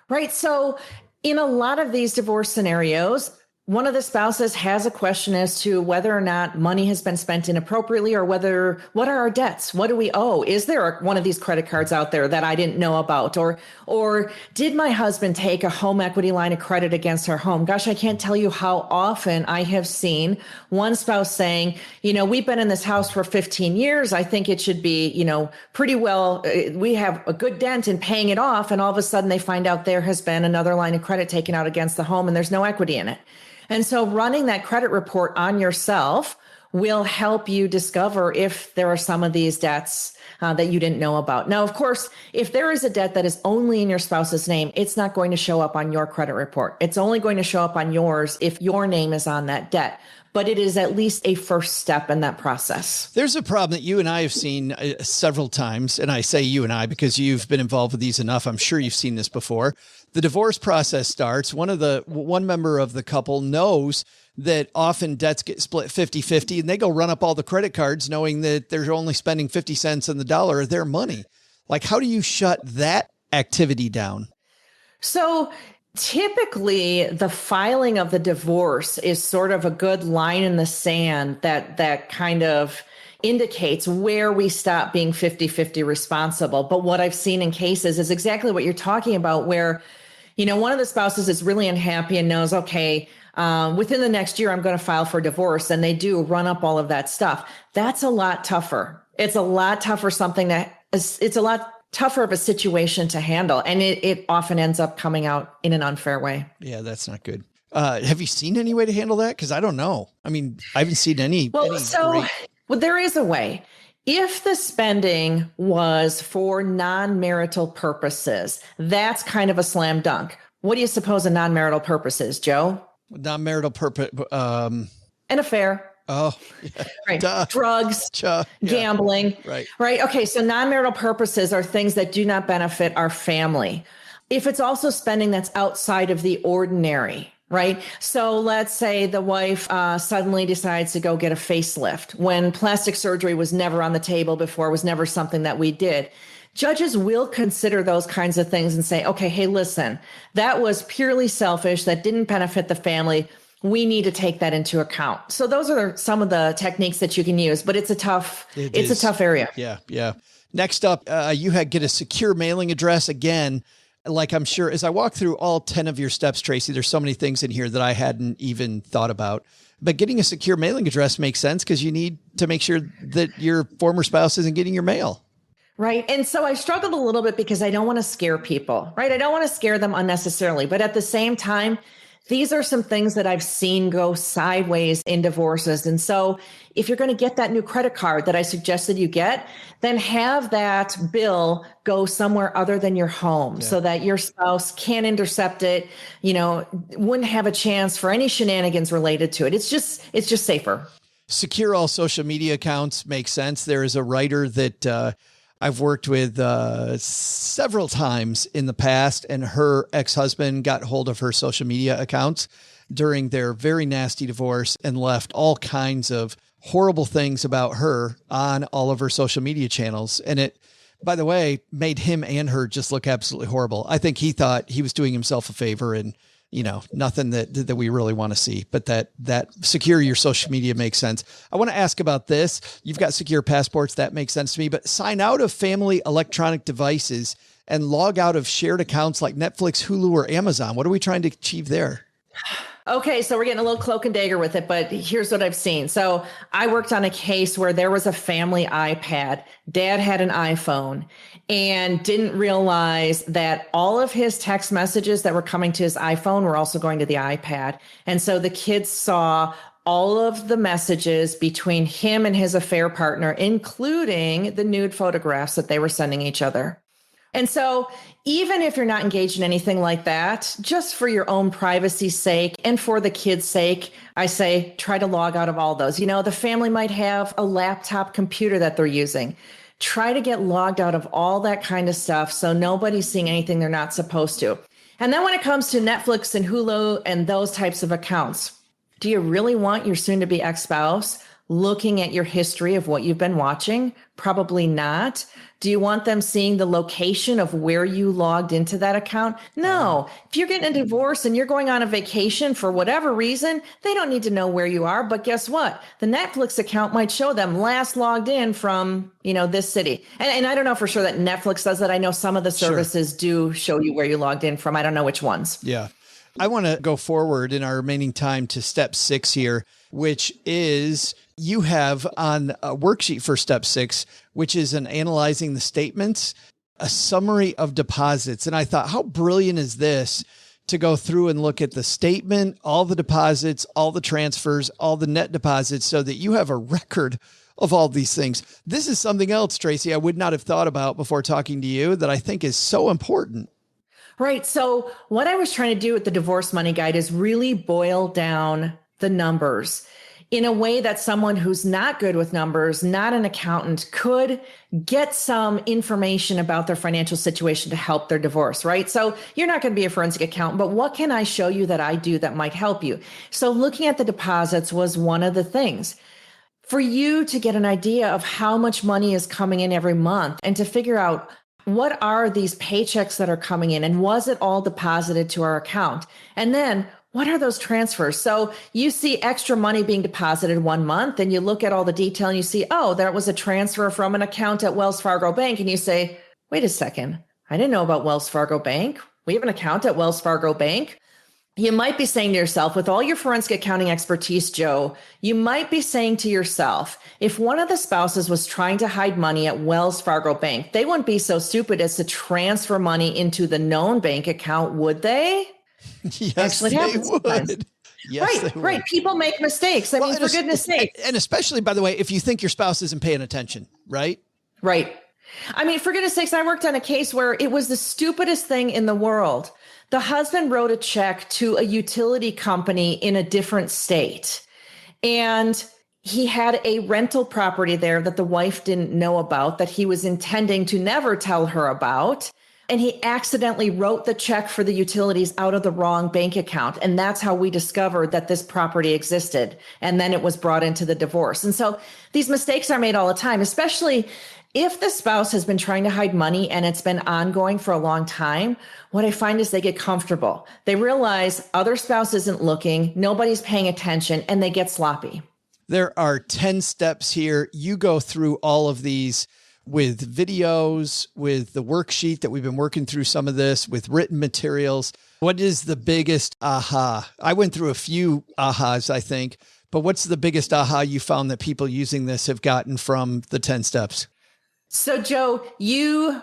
Right. So in a lot of these divorce scenarios, one of the spouses has a question as to whether or not money has been spent inappropriately or what are our debts? What do we owe? Is there one of these credit cards out there that I didn't know about? Or did my husband take a home equity line of credit against our home? Gosh, I can't tell you how often I have seen one spouse saying, we've been in this house for 15 years. I think it should be, pretty well, we have a good dent in paying it off. And all of a sudden they find out there has been another line of credit taken out against the home and there's no equity in it. And so running that credit report on yourself will help you discover if there are some of these debts that you didn't know about. Now, of course, if there is a debt that is only in your spouse's name, it's not going to show up on your credit report. It's only going to show up on yours if your name is on that debt. But it is at least a first step in that process. There's a problem that you and I have seen several times. And I say you and I because you've been involved with these enough. I'm sure you've seen this before. The divorce process starts. One member of the couple knows that often debts get split 50-50 and they go run up all the credit cards knowing that they're only spending 50 cents on the dollar of their money. Like, how do you shut that activity down? So typically, the filing of the divorce is sort of a good line in the sand that kind of indicates where we stop being 50-50 responsible. But what I've seen in cases is exactly what you're talking about, where, one of the spouses is really unhappy and knows, okay, within the next year, I'm going to file for divorce. And they do run up all of that stuff. That's a lot tougher. It's a lot tougher, it's a lot tougher of a situation to handle. And it often ends up coming out in an unfair way. Yeah, that's not good. Have you seen any way to handle that? Because I don't know. I mean, I haven't seen any. Well, there is a way. If the spending was for non-marital purposes, that's kind of a slam dunk. What do you suppose a non-marital purpose is, Joe? Non-marital purpose. An affair. Oh, yeah. Right. Duh. Drugs, gambling. Right. Okay. So non-marital purposes are things that do not benefit our family. If it's also spending that's outside of the ordinary, right? So let's say the wife suddenly decides to go get a facelift when plastic surgery was never on the table before, was never something that we did. Judges will consider those kinds of things and say, okay, hey, listen, that was purely selfish. That didn't benefit the family. We need to take that into account. So those are some of the techniques that you can use, but it's a tough area. Yeah. Next up, get a secure mailing address again. Like I'm sure as I walk through all 10 of your steps, Tracy, there's so many things in here that I hadn't even thought about. But getting a secure mailing address makes sense because you need to make sure that your former spouse isn't getting your mail. Right. And so I struggled a little bit because I don't want to scare people, right? I don't want to scare them unnecessarily. But at the same time, These are some things that I've seen go sideways in divorces. And so if you're going to get that new credit card that I suggested you get, then have that bill go somewhere other than your home so that your spouse can't intercept it, wouldn't have a chance for any shenanigans related to it. It's just safer. Secure all social media accounts makes sense. There is a writer that I've worked with several times in the past, and her ex-husband got hold of her social media accounts during their very nasty divorce and left all kinds of horrible things about her on all of her social media channels. And it, by the way, made him and her just look absolutely horrible. I think he thought he was doing himself a favor, and nothing that we really want to see, but that secure your social media makes sense. I want to ask about this. You've got secure passports. That makes sense to me, but sign out of family electronic devices and log out of shared accounts like Netflix, Hulu, or Amazon. What are we trying to achieve there? Okay, so we're getting a little cloak and dagger with it, but here's what I've seen. So I worked on a case where there was a family iPad. Dad had an iPhone and didn't realize that all of his text messages that were coming to his iPhone were also going to the iPad. And so the kids saw all of the messages between him and his affair partner, including the nude photographs that they were sending each other. And so even if you're not engaged in anything like that, just for your own privacy's sake and for the kids' sake, I say try to log out of all those. The family might have a laptop computer that they're using. Try to get logged out of all that kind of stuff so nobody's seeing anything they're not supposed to. And then when it comes to Netflix and Hulu and those types of accounts, do you really want your soon-to-be ex-spouse looking at your history of what you've been watching? Probably not. Do you want them seeing the location of where you logged into that account? No. If you're getting a divorce and you're going on a vacation for whatever reason, they don't need to know where you are. But guess what? The Netflix account might show them last logged in from, this city. And I don't know for sure that Netflix does that. I know some of the services do show you where you logged in from. I don't know which ones. Yeah. I want to go forward in our remaining time to step 6 here, which is you have on a worksheet for step 6, which is an analyzing the statements, a summary of deposits. And I thought, how brilliant is this to go through and look at the statement, all the deposits, all the transfers, all the net deposits, so that you have a record of all these things. This is something else, Tracy, I would not have thought about before talking to you that I think is so important. Right. So what I was trying to do with the Divorce Money Guide is really boil down the numbers in a way that someone who's not good with numbers, not an accountant, could get some information about their financial situation to help their divorce, right? So you're not going to be a forensic accountant, but what can I show you that I do that might help you? So looking at the deposits was one of the things. For you to get an idea of how much money is coming in every month and to figure out what are these paychecks that are coming in and was it all deposited to our account? And then what are those transfers? So you see extra money being deposited one month and you look at all the detail and you see, oh, there was a transfer from an account at Wells Fargo Bank. And you say, wait a second, I didn't know about Wells Fargo Bank. We have an account at Wells Fargo Bank. You might be saying to yourself, with all your forensic accounting expertise, Joe, you might be saying to yourself, if one of the spouses was trying to hide money at Wells Fargo Bank, they wouldn't be so stupid as to transfer money into the known bank account, would they? Yes, they would. Yes, right. People make mistakes. I mean, for goodness sake. And especially, by the way, if you think your spouse isn't paying attention, right? Right. I mean, for goodness sakes, I worked on a case where it was the stupidest thing in the world. The husband wrote a check to a utility company in a different state, and he had a rental property there that the wife didn't know about, that he was intending to never tell her about. And he accidentally wrote the check for the utilities out of the wrong bank account. And that's how we discovered that this property existed. And then it was brought into the divorce. And so these mistakes are made all the time, especially if the spouse has been trying to hide money and it's been ongoing for a long time. What I find is they get comfortable. They realize other spouse isn't looking, nobody's paying attention, and they get sloppy. There are 10 steps here. You go through all of these with videos, with the worksheet that we've been working through some of this, with written materials. What is the biggest aha? I went through a few ahas, I think, but what's the biggest aha you found that people using this have gotten from the 10 steps? So Joe, you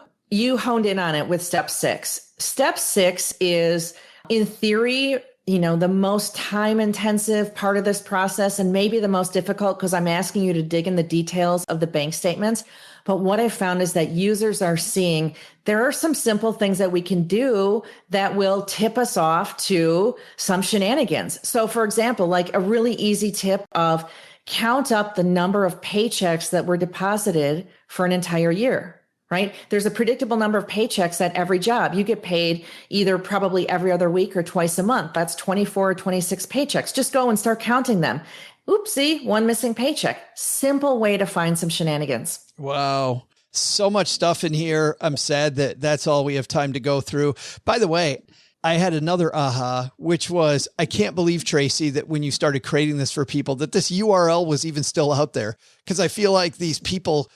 honed in on it with step 6. Step 6 is, in theory, the most time intensive part of this process, and maybe the most difficult because I'm asking you to dig in the details of the bank statements. But what I found is that users are seeing there are some simple things that we can do that will tip us off to some shenanigans. So for example, like a really easy tip of count up the number of paychecks that were deposited for an entire year, right? There's a predictable number of paychecks at every job. You get paid either probably every other week or twice a month. That's 24 or 26 paychecks. Just go and start counting them. Oopsie, one missing paycheck. Simple way to find some shenanigans. Wow. So much stuff in here. I'm sad that that's all we have time to go through. By the way, I had another aha, which was, I can't believe, Tracy, that when you started creating this for people, that this URL was even still out there. Because I feel like these people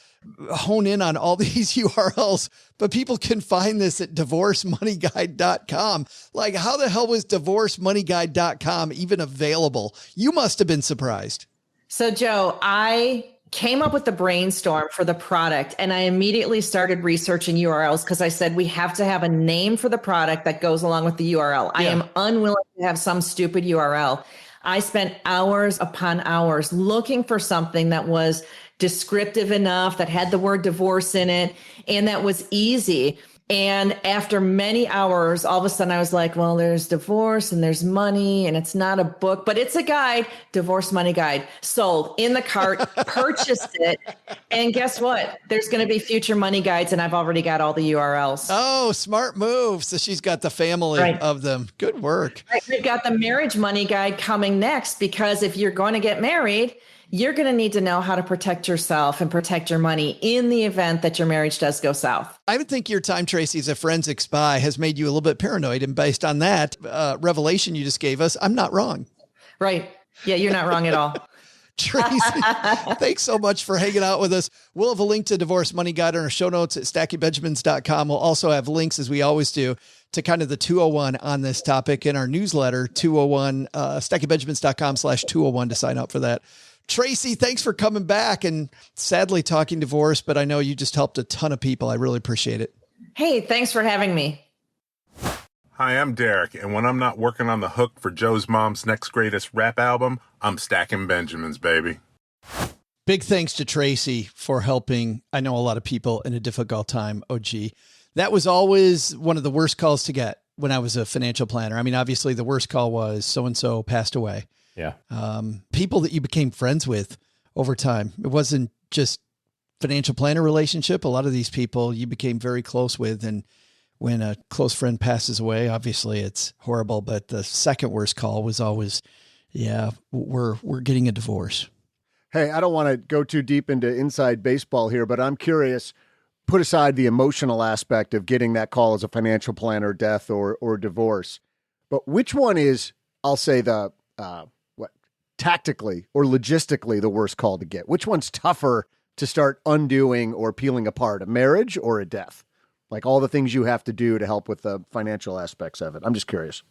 hone in on all these URLs, but people can find this at divorcemoneyguide.com. Like, how the hell was divorcemoneyguide.com even available? You must have been surprised. So, Joe, I came up with the brainstorm for the product, and I immediately started researching URLs because I said we have to have a name for the product that goes along with the URL. I am unwilling to have some stupid URL. I spent hours upon hours looking for something that was descriptive enough, that had the word divorce in it, and that was easy. And after many hours, all of a sudden I was like, well, there's divorce and there's money, and it's not a book, but it's a guide, Divorce Money Guide. Sold, in the cart, purchased it. And guess what? There's going to be future money guides, and I've already got all the URLs. Oh, smart move. So she's got the family of them. Good work. Right. We've got the marriage money guide coming next, because if you're going to get married, you're going to need to know how to protect yourself and protect your money in the event that your marriage does go south. I would think your time, Tracy, as a forensic spy has made you a little bit paranoid. And based on that revelation you just gave us, I'm not wrong. Right. Yeah, you're not wrong at all. Tracy, thanks so much for hanging out with us. We'll have a link to Divorce Money Guide in our show notes at stackingbenjamins.com. We'll also have links, as we always do, to kind of the 201 on this topic in our newsletter, 201, stackingbenjamins.com/201 to sign up for that. Tracy, thanks for coming back and sadly talking divorce, but I know you just helped a ton of people. I really appreciate it. Hey, thanks for having me. Hi, I'm Derek, and when I'm not working on the hook for Joe's mom's next greatest rap album, I'm stacking Benjamins, baby. Big thanks to Tracy for helping, I know, a lot of people in a difficult time. OG. That was always one of the worst calls to get when I was a financial planner. I mean, obviously the worst call was so-and-so passed away. Yeah. People that you became friends with over time. It wasn't just financial planner relationship. A lot of these people you became very close with. And when a close friend passes away, obviously it's horrible. But the second worst call was always, we're getting a divorce. Hey, I don't want to go too deep into inside baseball here, but I'm curious, put aside the emotional aspect of getting that call as a financial planner, death or divorce. But which one is, I'll say tactically or logistically the worst call to get? Which one's tougher to start undoing or peeling apart, a marriage or a death? Like all the things you have to do to help with the financial aspects of it. I'm just curious.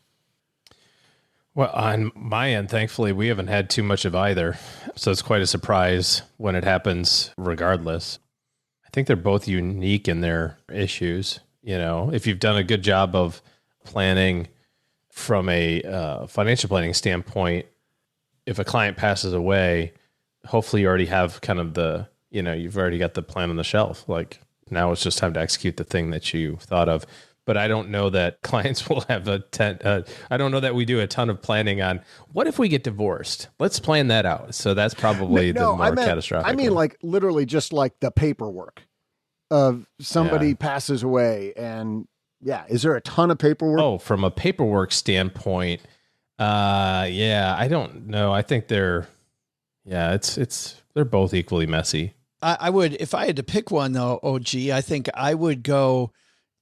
Well, on my end, thankfully, we haven't had too much of either. So it's quite a surprise when it happens regardless. I think they're both unique in their issues. You know, if you've done a good job of planning from a financial planning standpoint, if a client passes away, hopefully you already have kind of you've already got the plan on the shelf. Like now it's just time to execute the thing that you thought of. But I don't know that clients will have I don't know that we do a ton of planning on what if we get divorced? Let's plan that out. So that's probably the more catastrophic. I mean, one. like literally just like the paperwork of somebody passes away and is there a ton of paperwork? Oh, from a paperwork standpoint, I don't know. I think they're both equally messy. I would, if I had to pick one though, OG, I think I would go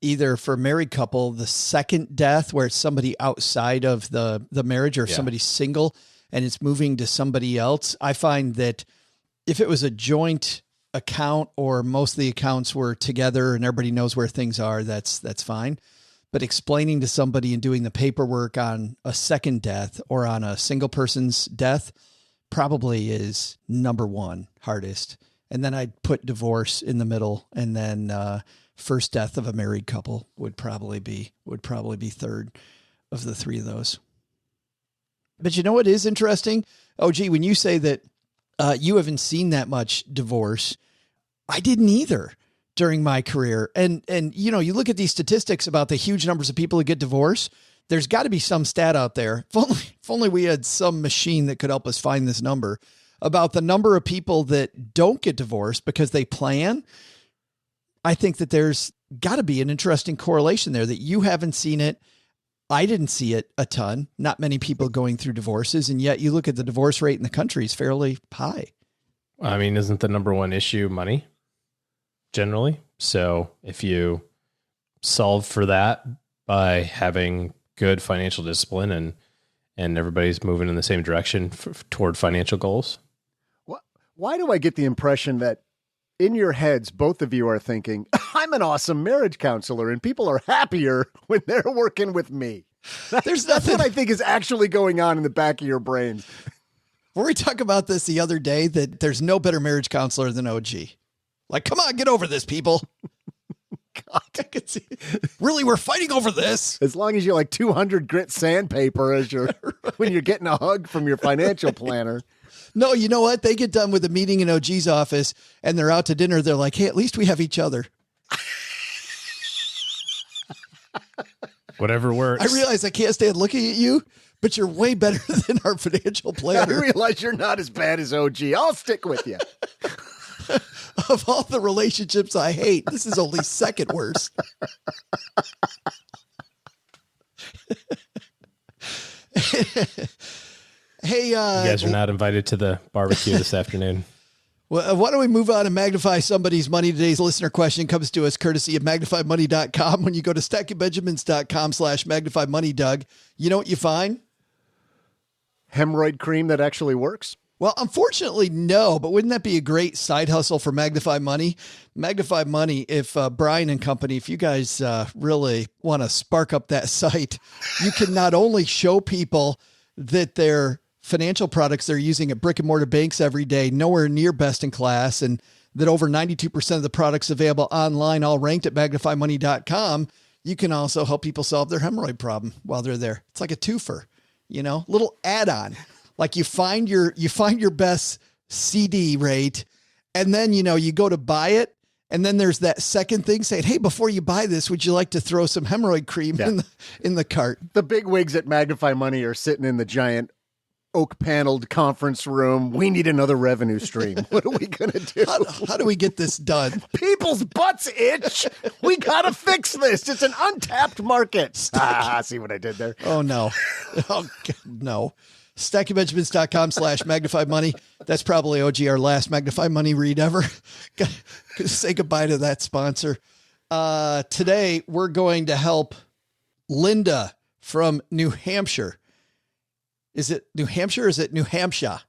either for a married couple, the second death where it's somebody outside of the marriage, or if somebody's single and it's moving to somebody else. I find that if it was a joint account or most of the accounts were together and everybody knows where things are, that's fine. But explaining to somebody and doing the paperwork on a second death or on a single person's death probably is number one hardest. And then I'd put divorce in the middle, and then first death of a married couple would probably be third of the three of those. But you know what is interesting? Oh, gee, when you say that you haven't seen that much divorce, I didn't either during my career. And you know, you look at these statistics about the huge numbers of people who get divorced. There's got to be some stat out there. If only we had some machine that could help us find this number about the number of people that don't get divorced because they plan. I think that there's got to be an interesting correlation there that you haven't seen it. I didn't see it a ton, not many people going through divorces. And yet you look at the divorce rate in the country is fairly high. I mean, isn't the number one issue money generally? So if you solve for that by having good financial discipline and everybody's moving in the same direction toward financial goals. Why do I get the impression that in your heads, both of you are thinking, I'm an awesome marriage counselor and people are happier when they're working with me? That's what I think is actually going on in the back of your brains. We talked about this the other day, that there's no better marriage counselor than OG. Like, come on, get over this, people. God, I can see. Really, we're fighting over this. As long as you're like 200 grit sandpaper as you're when you're getting a hug from your financial planner. No, you know what? They get done with a meeting in OG's office and they're out to dinner. They're like, hey, at least we have each other. Whatever works. I realize I can't stand looking at you, but you're way better than our financial planner. I realize you're not as bad as OG. I'll stick with you. Of all the relationships I hate, this is only second worst. Hey, you guys are not invited to the barbecue this afternoon. Well, why don't we move on and magnify somebody's money? Today's listener question comes to us courtesy of magnifymoney.com. When you go to stackingbenjamins.com/magnifymoney, Doug, you know what you find? Hemorrhoid cream that actually works? Well, unfortunately, no, but wouldn't that be a great side hustle for Magnify Money? Magnify Money, if Brian and company, if you guys really want to spark up that site, you can not only show people that their financial products they're using at brick and mortar banks every day, nowhere near best in class, and that over 92% of the products available online, all ranked at magnifymoney.com, you can also help people solve their hemorrhoid problem while they're there. It's like a twofer, you know, little add-on. Like you find your best CD rate, and then, you know, you go to buy it. And then there's that second thing saying, hey, before you buy this, would you like to throw some hemorrhoid cream in the cart? The big wigs at Magnify Money are sitting in the giant oak paneled conference room. We need another revenue stream. What are we going to do? How do we get this done? People's butts itch. We got to fix this. It's an untapped market. See what I did there? Oh, no. Oh, no. stackingbenjamins.com/magnify money. That's probably OG, our last Magnify Money read ever. Say goodbye to that sponsor. Today, we're going to help Linda from New Hampshire. Is it New Hampshire or is it New Hampshire?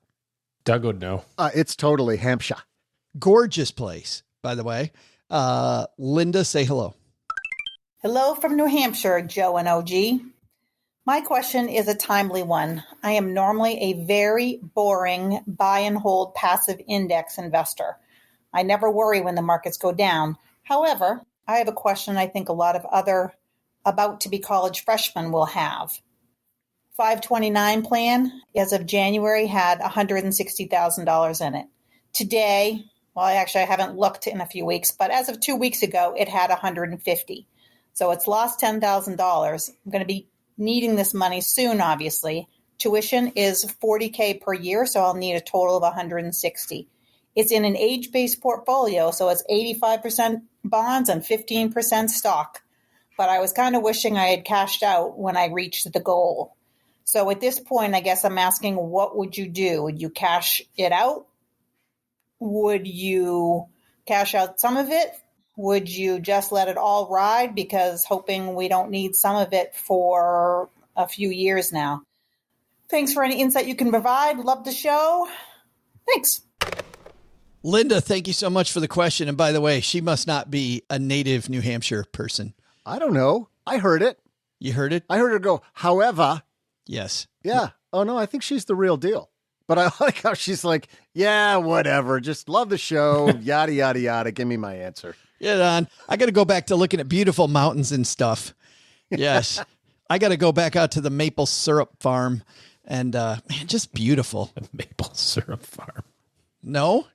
Doug would know. It's totally Hampshire. Gorgeous place, by the way. Linda, say hello. Hello from New Hampshire, Joe and OG. My question is a timely one. I am normally a very boring buy and hold passive index investor. I never worry when the markets go down. However, I have a question I think a lot of other about-to-be college freshmen will have. 529 plan, as of January, had $160,000 in it. Today, well, actually, I haven't looked in a few weeks, but as of 2 weeks ago, it had $150,000. So it's lost $10,000. I'm going to be needing this money soon, obviously. Tuition is $40,000 per year, so I'll need a total of $160,000. It's in an age-based portfolio, so it's 85% bonds and 15% stock. But I was kind of wishing I had cashed out when I reached the goal. So at this point, I guess I'm asking, what would you do? Would you cash it out? Would you cash out some of it? Would you just let it all ride because hoping we don't need some of it for a few years now? Thanks for any insight you can provide. Love the show. Thanks. Linda, thank you so much for the question. And by the way, she must not be a native New Hampshire person. I don't know. I heard it. You heard it? I heard her go, however. Yes. Yeah. Oh, no, I think she's the real deal. But I like how she's like, yeah, whatever. Just love the show. Yada, yada, yada. Give me my answer. Yeah, Don. I got to go back to looking at beautiful mountains and stuff. Yes. I got to go back out to the maple syrup farm And man, just beautiful. A maple syrup farm. No?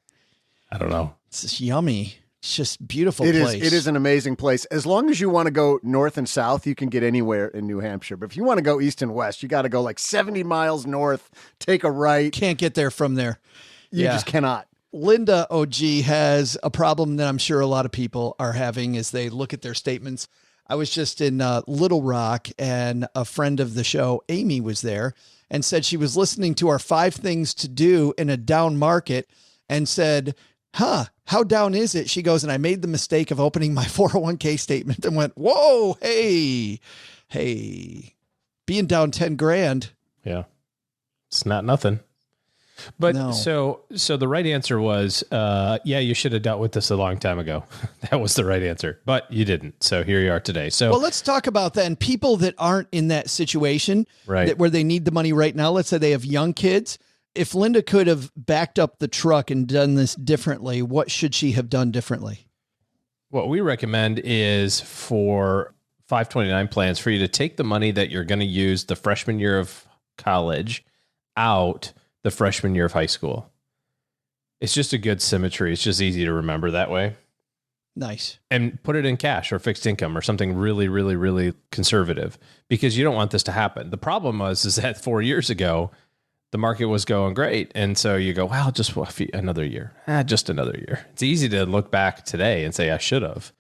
I don't know. It's just yummy. It's just beautiful It place. is an amazing place. As long as you want to go north and south, you can get anywhere in New Hampshire. But if you want to go east and west, you got to go like 70 miles north, take a right. Can't get there from there. You just cannot. Linda OG has a problem that I'm sure a lot of people are having as they look at their statements. I was just in Little Rock, and a friend of the show, Amy, was there and said she was listening to our 5 things to do in a down market and said, how down is it? She goes, and I made the mistake of opening my 401k statement and went, whoa, hey, being down 10 grand. Yeah. It's not nothing. But No. so the right answer was, yeah, you should have dealt with this a long time ago. That was the right answer, but you didn't. So here you are today. So well, let's talk about then people that aren't in that situation, Right. where they need the money right now. Let's say they have young kids. If Linda could have backed up the truck and done this differently, what should she have done differently? what we recommend is for 529 plans for you to take the money that you're going to use the freshman year of college out the freshman year of high school. It's just a good symmetry. It's just easy to remember that way. Nice. And put it in cash or fixed income or something really, really, really conservative, because you don't want this to happen. The problem is that 4 years ago, the market was going great. And so you go, wow, just another year. Just another year. It's easy to look back today and say, I should have,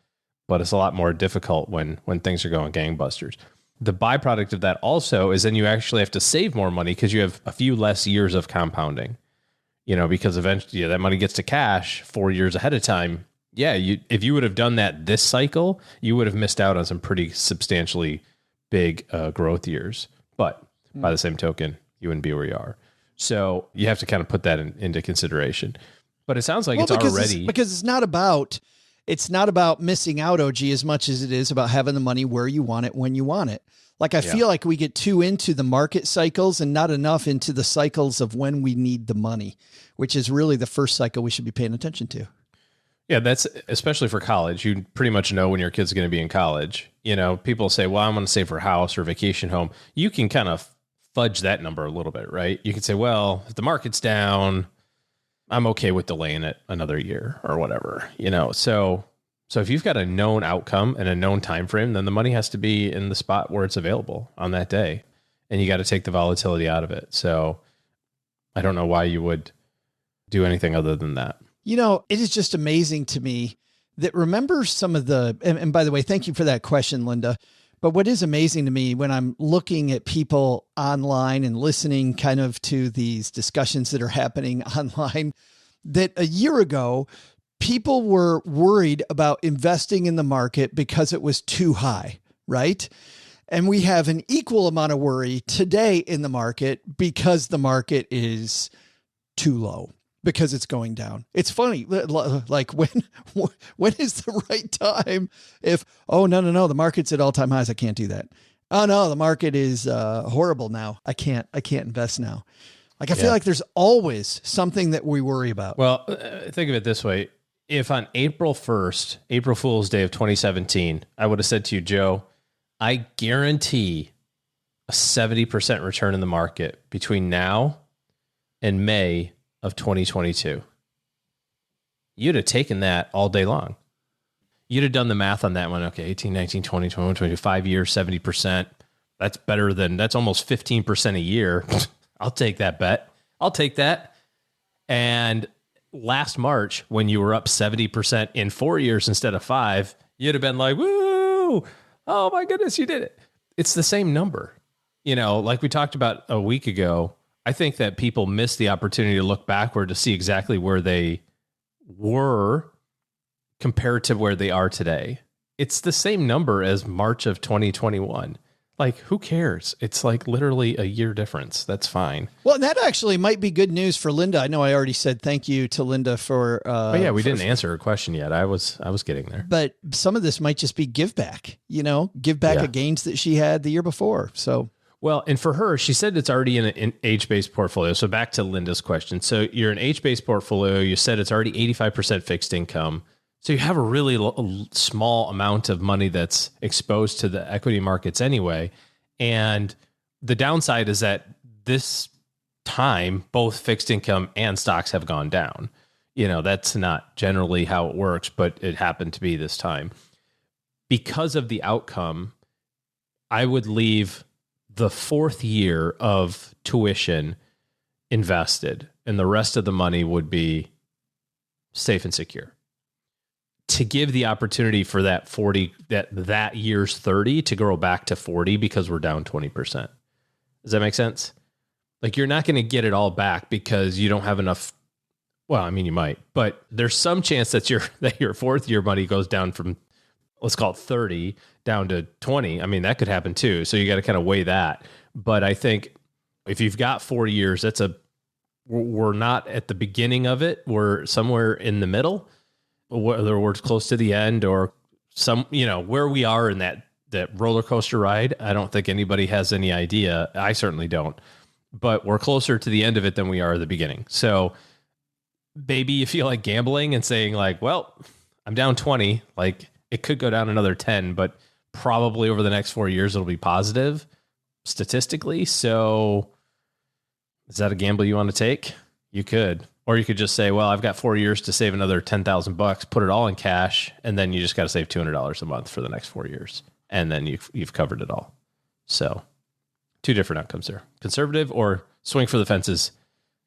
but it's a lot more difficult when things are going gangbusters. The byproduct of that also is then you actually have to save more money because you have a few less years of compounding, because eventually that money gets to cash 4 years ahead of time. Yeah, if you would have done that this cycle, you would have missed out on some pretty substantially big growth years. But by the same token, you wouldn't be where you are. So you have to kind of put that into consideration. But it sounds like it's already... Because it's not about missing out, OG, as much as it is about having the money where you want it, when you want it. Like, I feel like we get too into the market cycles and not enough into the cycles of when we need the money, which is really the first cycle we should be paying attention to. Yeah, that's especially for college. You pretty much know when your kid's going to be in college. People say, well, I'm going to save for a house or vacation home. You can kind of fudge that number a little bit, right? You can say, well, if the market's down, I'm okay with delaying it another year or whatever, So if you've got a known outcome and a known time frame, then the money has to be in the spot where it's available on that day. And you got to take the volatility out of it. So I don't know why you would do anything other than that. It is just amazing to me that remember some of and by the way, thank you for that question, Linda. But what is amazing to me when I'm looking at people online and listening kind of to these discussions that are happening online, that a year ago, people were worried about investing in the market because it was too high, right? And we have an equal amount of worry today in the market because the market is too low, because it's going down. It's funny. Like when is the right time? If, no, the market's at all time highs. I can't do that. Oh no, the market is horrible now. I can't invest now. Like, I feel like there's always something that we worry about. Well, think of it this way. If on April 1st, April Fool's Day of 2017, I would have said to you, Joe, I guarantee a 70% return in the market between now and May of 2022, you'd have taken that all day long. You'd have done the math on that one. Okay, 18, 19, 20, 21, 25 years, 70%. That's almost 15% a year. I'll take that bet. I'll take that. And last March, when you were up 70% in 4 years instead of 5, you'd have been like, woo, oh my goodness, you did it. It's the same number. Like we talked about a week ago, I think that people miss the opportunity to look backward to see exactly where they were compared to where they are today. It's the same number as March of 2021. Like, who cares? It's like literally a year difference. That's fine. Well, and that actually might be good news for Linda. I know I already said thank you to Linda for... we didn't answer her question yet. I was getting there. But some of this might just be give back, give back the gains that she had the year before. So... Well, and for her, she said it's already in an age-based portfolio. So back to Linda's question. So you're an age-based portfolio. You said it's already 85% fixed income. So you have a really small amount of money that's exposed to the equity markets anyway. And the downside is that this time, both fixed income and stocks have gone down. That's not generally how it works, but it happened to be this time. Because of the outcome, I would leave the 4th year of tuition invested, and the rest of the money would be safe and secure. To give the opportunity for that 40, that year's 30 to grow back to 40 because we're down 20%. Does that make sense? Like, you're not going to get it all back because you don't have enough. Well, I mean, you might, but there's some chance that your 4th year money goes down from, let's call it 30 down to 20. I mean, that could happen too. So you got to kind of weigh that. But I think if you've got 4 years, we're not at the beginning of it. We're somewhere in the middle, whether we're close to the end or where we are in that roller coaster ride. I don't think anybody has any idea. I certainly don't, but we're closer to the end of it than we are at the beginning. So maybe you feel like gambling and saying like, well, I'm down 20, like it could go down another 10, but probably over the next 4 years, it'll be positive statistically. So is that a gamble you want to take? You could, or you could just say, well, I've got 4 years to save another $10,000, put it all in cash. And then you just got to save $200 a month for the next 4 years. And then you've covered it all. So 2 different outcomes there: conservative or swing for the fences,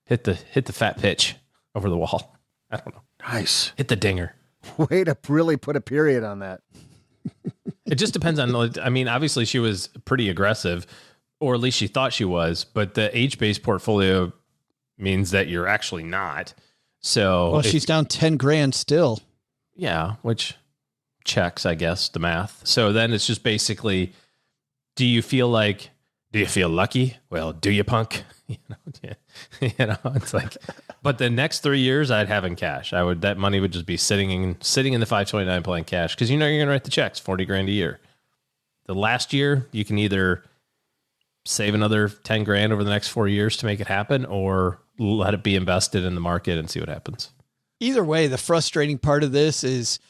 hit the fat pitch over the wall. I don't know. Nice. Hit the dinger. Way to really put a period on that. It just depends on, I mean, obviously she was pretty aggressive, or at least she thought she was, but the age-based portfolio means that you're actually not. So well, she's down 10 grand still. Yeah. Which checks, I guess, the math. So then it's just basically, do you feel lucky? Well, do you, punk? It's like, but the next 3 years I'd have in cash. That money would just be sitting in the 529 plan cash. Cause you're going to write the checks, 40 grand a year. The last year you can either save another 10 grand over the next 4 years to make it happen, or let it be invested in the market and see what happens. Either way, the frustrating part of this is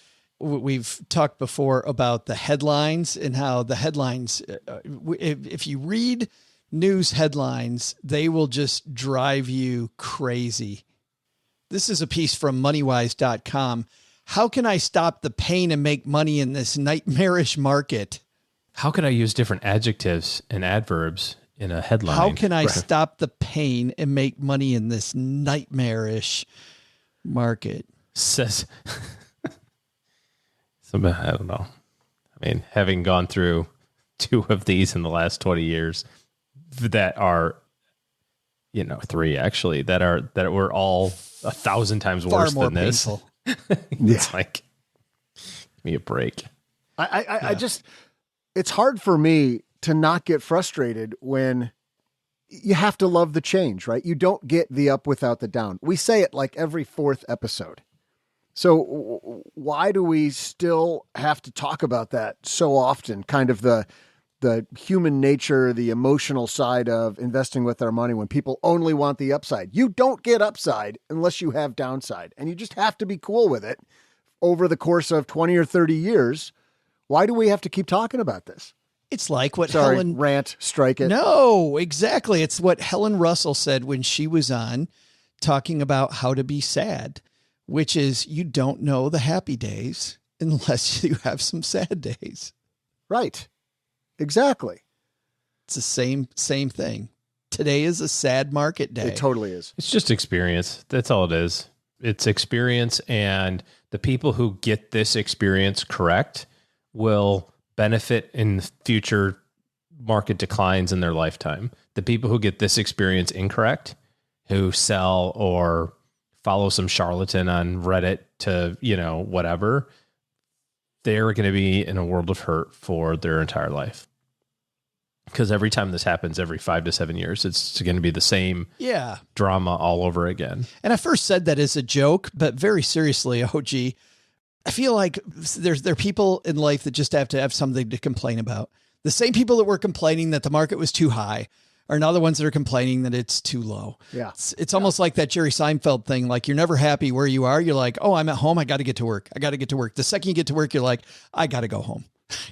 we've talked before about the headlines and how the headlines, if you read news headlines, they will just drive you crazy. This is a piece from moneywise.com. How can I stop the pain and make money in this nightmarish market? How can I use different adjectives and adverbs in a headline? How can I stop the pain and make money in this nightmarish market? Says, I don't know. I mean, having gone through 2 of these in the last 20 years that are, 3 actually, that were all 1,000 times worse than this. Painful. It's like, give me a break. I just, it's hard for me to not get frustrated when you have to love the change, right? You don't get the up without the down. We say it like every 4th episode. So why do we still have to talk about that so often? Kind of the human nature, the emotional side of investing with our money when people only want the upside. You don't get upside unless you have downside, and you just have to be cool with it over the course of 20 or 30 years. Why do we have to keep talking about this? It's like what Helen rant, strike it. No, exactly. It's what Helen Russell said when she was on talking about how to be sad, which is you don't know the happy days unless you have some sad days. Right. Exactly. It's the same thing. Today is a sad market day. It totally is. It's just experience. That's all it is. It's experience, and the people who get this experience correct will benefit in future market declines in their lifetime. The people who get this experience incorrect, who sell or follow some charlatan on Reddit to, whatever, they're going to be in a world of hurt for their entire life. Because every time this happens, every 5 to 7 years, it's going to be the same drama all over again. And I first said that as a joke, but very seriously, OG, I feel like there are people in life that just have to have something to complain about. The same people that were complaining that the market was too high are now the ones that are complaining that it's too low. Yeah. It's almost like that Jerry Seinfeld thing. Like, you're never happy where you are. You're like, oh, I'm at home. I got to get to work. The second you get to work, you're like, I got to go home.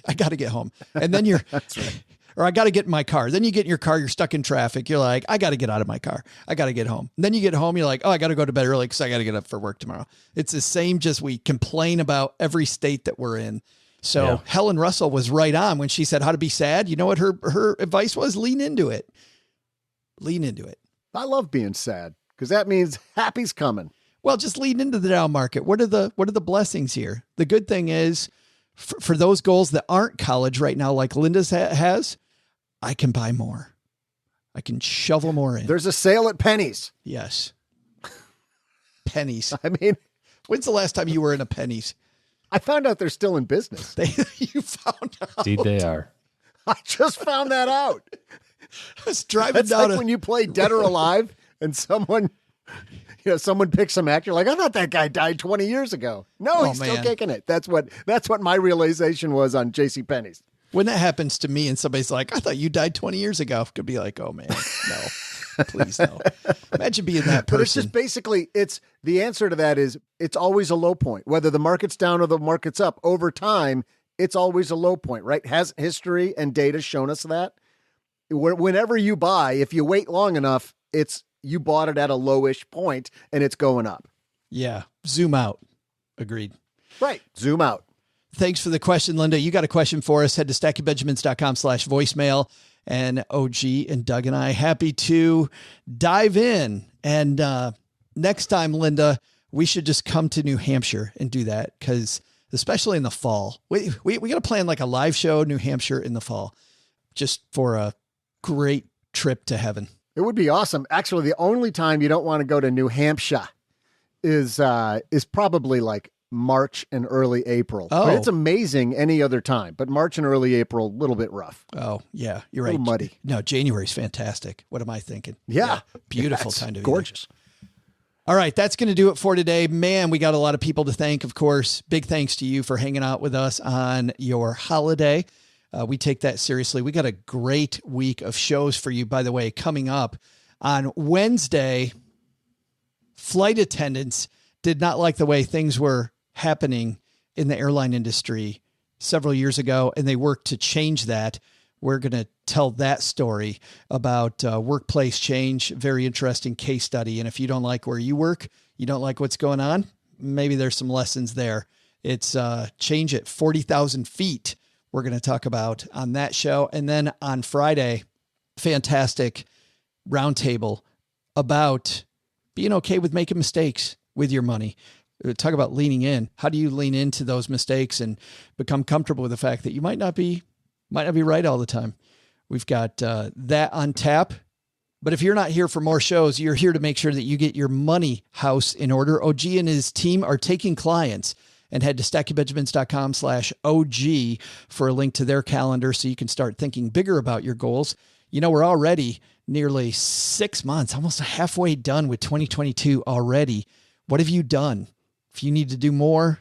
I got to get home. And then you're, that's right. or I got to get in my car. Then you get in your car, you're stuck in traffic. You're like, I got to get out of my car. I got to get home. And then you get home, you're like, oh, I got to go to bed early because I got to get up for work tomorrow. It's the same, just we complain about every state that we're in. So Helen Russell was right on when she said how to be sad. You know what her advice was? Lean into it. Lean into it. I love being sad because that means happy's coming. Well, just lean into the down market. What are the blessings here? The good thing is for those goals that aren't college right now, like Linda's has, I can buy more. I can shovel more in. There's a sale at Penny's. Yes. Penny's. I mean, when's the last time you were in a Penny's? I found out they're still in business. You found out. Indeed they are. I just found that out. I was driving That's down like when you play Dead or Alive and someone picks some actor like, I thought that guy died 20 years ago. No, he's still kicking it. That's what my realization was on JCPenney's. When that happens to me and somebody's like, I thought you died 20 years ago, could be like, oh man, no, please no. Imagine being that person. But it's just basically, the answer to that is it's always a low point. Whether the market's down or the market's up, over time, it's always a low point, right? Has history and data shown us that? Whenever you buy, if you wait long enough, you bought it at a lowish point and it's going up. Yeah. Zoom out. Agreed. Right. Zoom out. Thanks for the question, Linda. You got a question for us. Head to stackingbenjamins.com/voicemail, and OG and Doug and I happy to dive in. And next time, Linda, we should just come to New Hampshire and do that, because especially in the fall, we got to plan like a live show, New Hampshire in the fall, just for a great trip to heaven. It would be awesome. Actually, the only time you don't want to go to New Hampshire is probably like March and early April. Oh. But it's amazing any other time, but March and early April, a little bit rough. Oh, yeah, you're right. A little muddy. No, January's fantastic. What am I thinking? Yeah. Beautiful time to be gorgeous. there. All right, that's going to do it for today. Man, we got a lot of people to thank, of course. Big thanks to you for hanging out with us on your holiday. We take that seriously. We got a great week of shows for you, by the way, coming up on Wednesday. Flight attendants did not like the way things were happening in the airline industry several years ago, and they worked to change that. We're going to tell that story about workplace change. Very interesting case study. And if you don't like where you work, you don't like what's going on, maybe there's some lessons there. It's change at 40,000 feet. We're going to talk about on that show. And then on Friday, fantastic roundtable about being okay with making mistakes with your money. Talk about leaning in. How do you lean into those mistakes and become comfortable with the fact that you might not be right all the time? We've got that on tap. But if you're not here for more shows, you're here to make sure that you get your money house in order. OG and his team are taking clients. And head to stackingbenjamins.com/OG for a link to their calendar so you can start thinking bigger about your goals. You know, we're already nearly 6 months, almost halfway done with 2022 already. What have you done? If you need to do more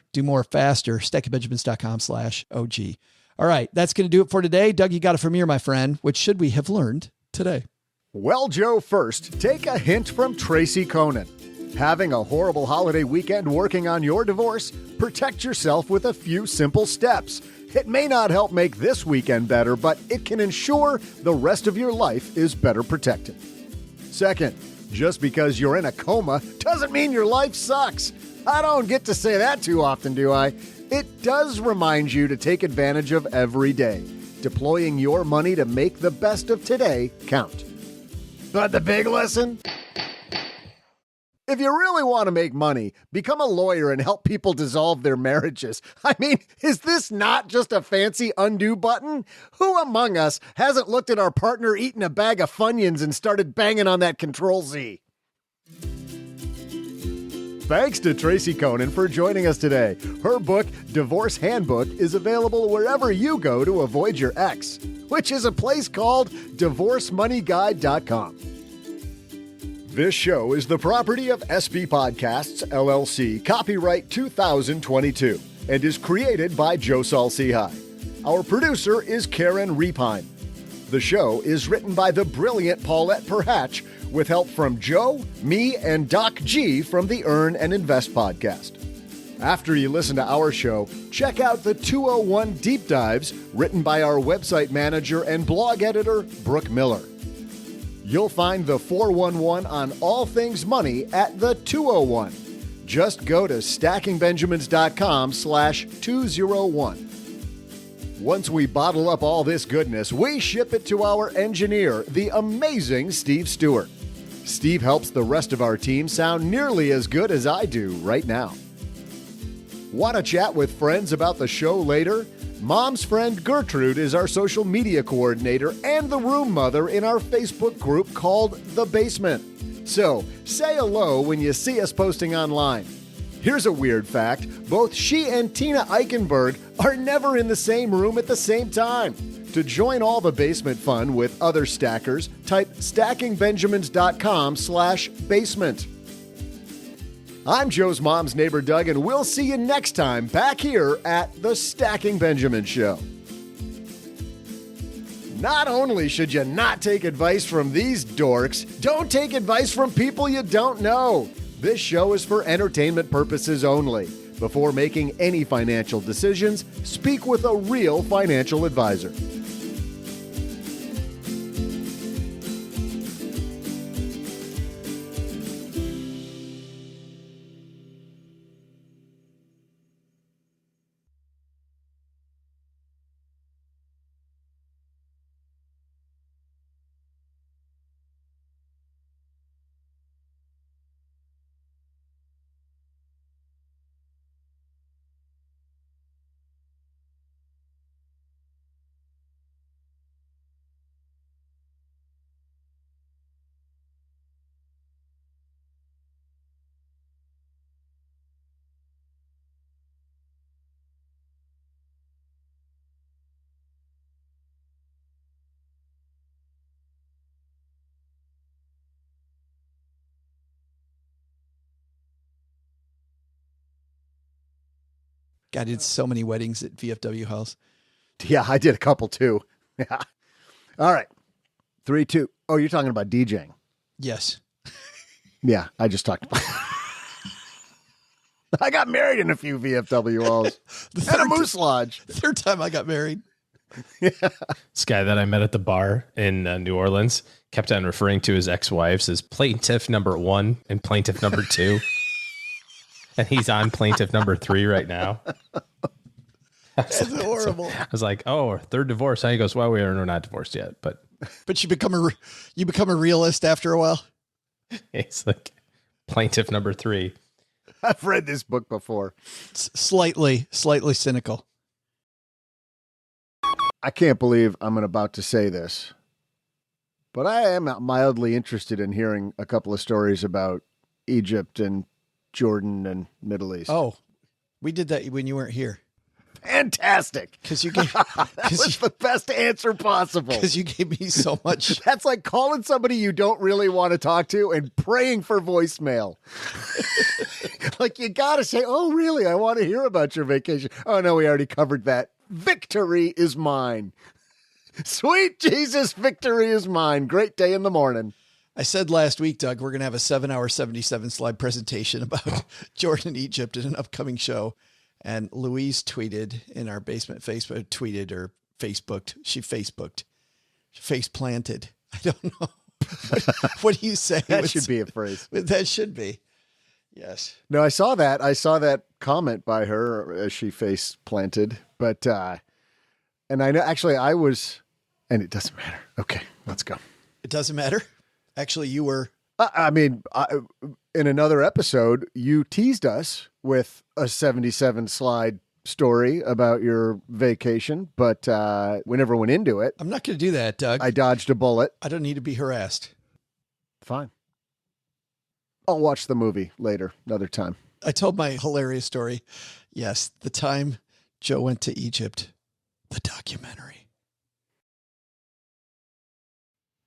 faster, stackingbenjamins.com/OG. All right, that's going to do it for today. Doug, you got it from here, my friend. What should we have learned today? Well, Joe, first, take a hint from Tracy Conan. Having a horrible holiday weekend working on your divorce? Protect yourself with a few simple steps. It may not help make this weekend better, but it can ensure the rest of your life is better protected. Second, just because you're in a coma doesn't mean your life sucks. I don't get to say that too often, do I? It does remind you to take advantage of every day, deploying your money to make the best of today count. But the big lesson? If you really want to make money, become a lawyer and help people dissolve their marriages. I mean, is this not just a fancy undo button? Who among us hasn't looked at our partner eating a bag of Funyuns and started banging on that Control-Z? Thanks to Tracy Conan for joining us today. Her book, Divorce Handbook, is available wherever you go to avoid your ex, which is a place called DivorceMoneyGuide.com. This show is the property of SB Podcasts, LLC, copyright 2022, and is created by Joe Saul-Sehy. Our producer is Karen Repine. The show is written by the brilliant Paulette Perhatch, with help from Joe, me, and Doc G from the Earn and Invest podcast. After you listen to our show, check out the 201 Deep Dives written by our website manager and blog editor, Brooke Miller. You'll find the 411 on all things money at the 201. Just go to stackingbenjamins.com/201. Once we bottle up all this goodness, we ship it to our engineer, the amazing Steve Stewart. Steve helps the rest of our team sound nearly as good as I do right now. Want to chat with friends about the show later? Mom's friend Gertrude is our social media coordinator and the room mother in our Facebook group called The Basement. So, say hello when you see us posting online. Here's a weird fact. Both she and Tina Eichenberg are never in the same room at the same time. To join all the basement fun with other stackers, type stackingbenjamins.com/basement. I'm Joe's mom's neighbor, Doug, and we'll see you next time back here at the Stacking Benjamin Show. Not only should you not take advice from these dorks, don't take advice from people you don't know. This show is for entertainment purposes only. Before making any financial decisions, speak with a real financial advisor. God, I did so many weddings at VFW House. Yeah, I did a couple too. Yeah. All right. 3, 2. Oh, you're talking about DJing. Yes. Yeah, I just talked about I got married in a few VFW halls. And a Moose Lodge. The third time I got married. Yeah. This guy that I met at the bar in New Orleans kept on referring to his ex-wives as plaintiff number 1 and plaintiff number 2. And he's on plaintiff number 3 right now. That's horrible. I was like, "Oh, third divorce." And he goes, "Well, we're not divorced yet, but you become a realist after a while." It's like plaintiff number 3. I've read this book before. It's slightly cynical. I can't believe I'm about to say this, but I am mildly interested in hearing a couple of stories about Egypt and Jordan and Middle East. Oh, we did that when you weren't here. Fantastic. Because you gave that was the best answer possible. Because you gave me so much. That's like calling somebody you don't really want to talk to and praying for voicemail. Like you got to say, "Oh, really? I want to hear about your vacation." Oh, no, we already covered that. Victory is mine. Sweet Jesus, victory is mine. Great day in the morning. I said last week, Doug, we're going to have a 7-hour, 77-slide presentation about Jordan and Egypt in an upcoming show. And Louise tweeted in our basement Facebook, She face planted. I don't know. What do you say? That should be a phrase. That should be. Yes. No, I saw that. I saw that comment by her as she face planted. But, and I know, actually, I was, and it doesn't matter. Okay, let's go. It doesn't matter? Actually, you were. In another episode, you teased us with a 77-slide story about your vacation, but we never went into it. I'm not going to do that, Doug. I dodged a bullet. I don't need to be harassed. Fine. I'll watch the movie later, another time. I told my hilarious story. Yes, the time Joe went to Egypt, the documentary.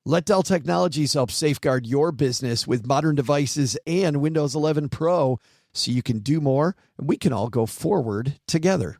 Let Dell Technologies help safeguard your business with modern devices and Windows 11 Pro so you can do more and we can all go forward together.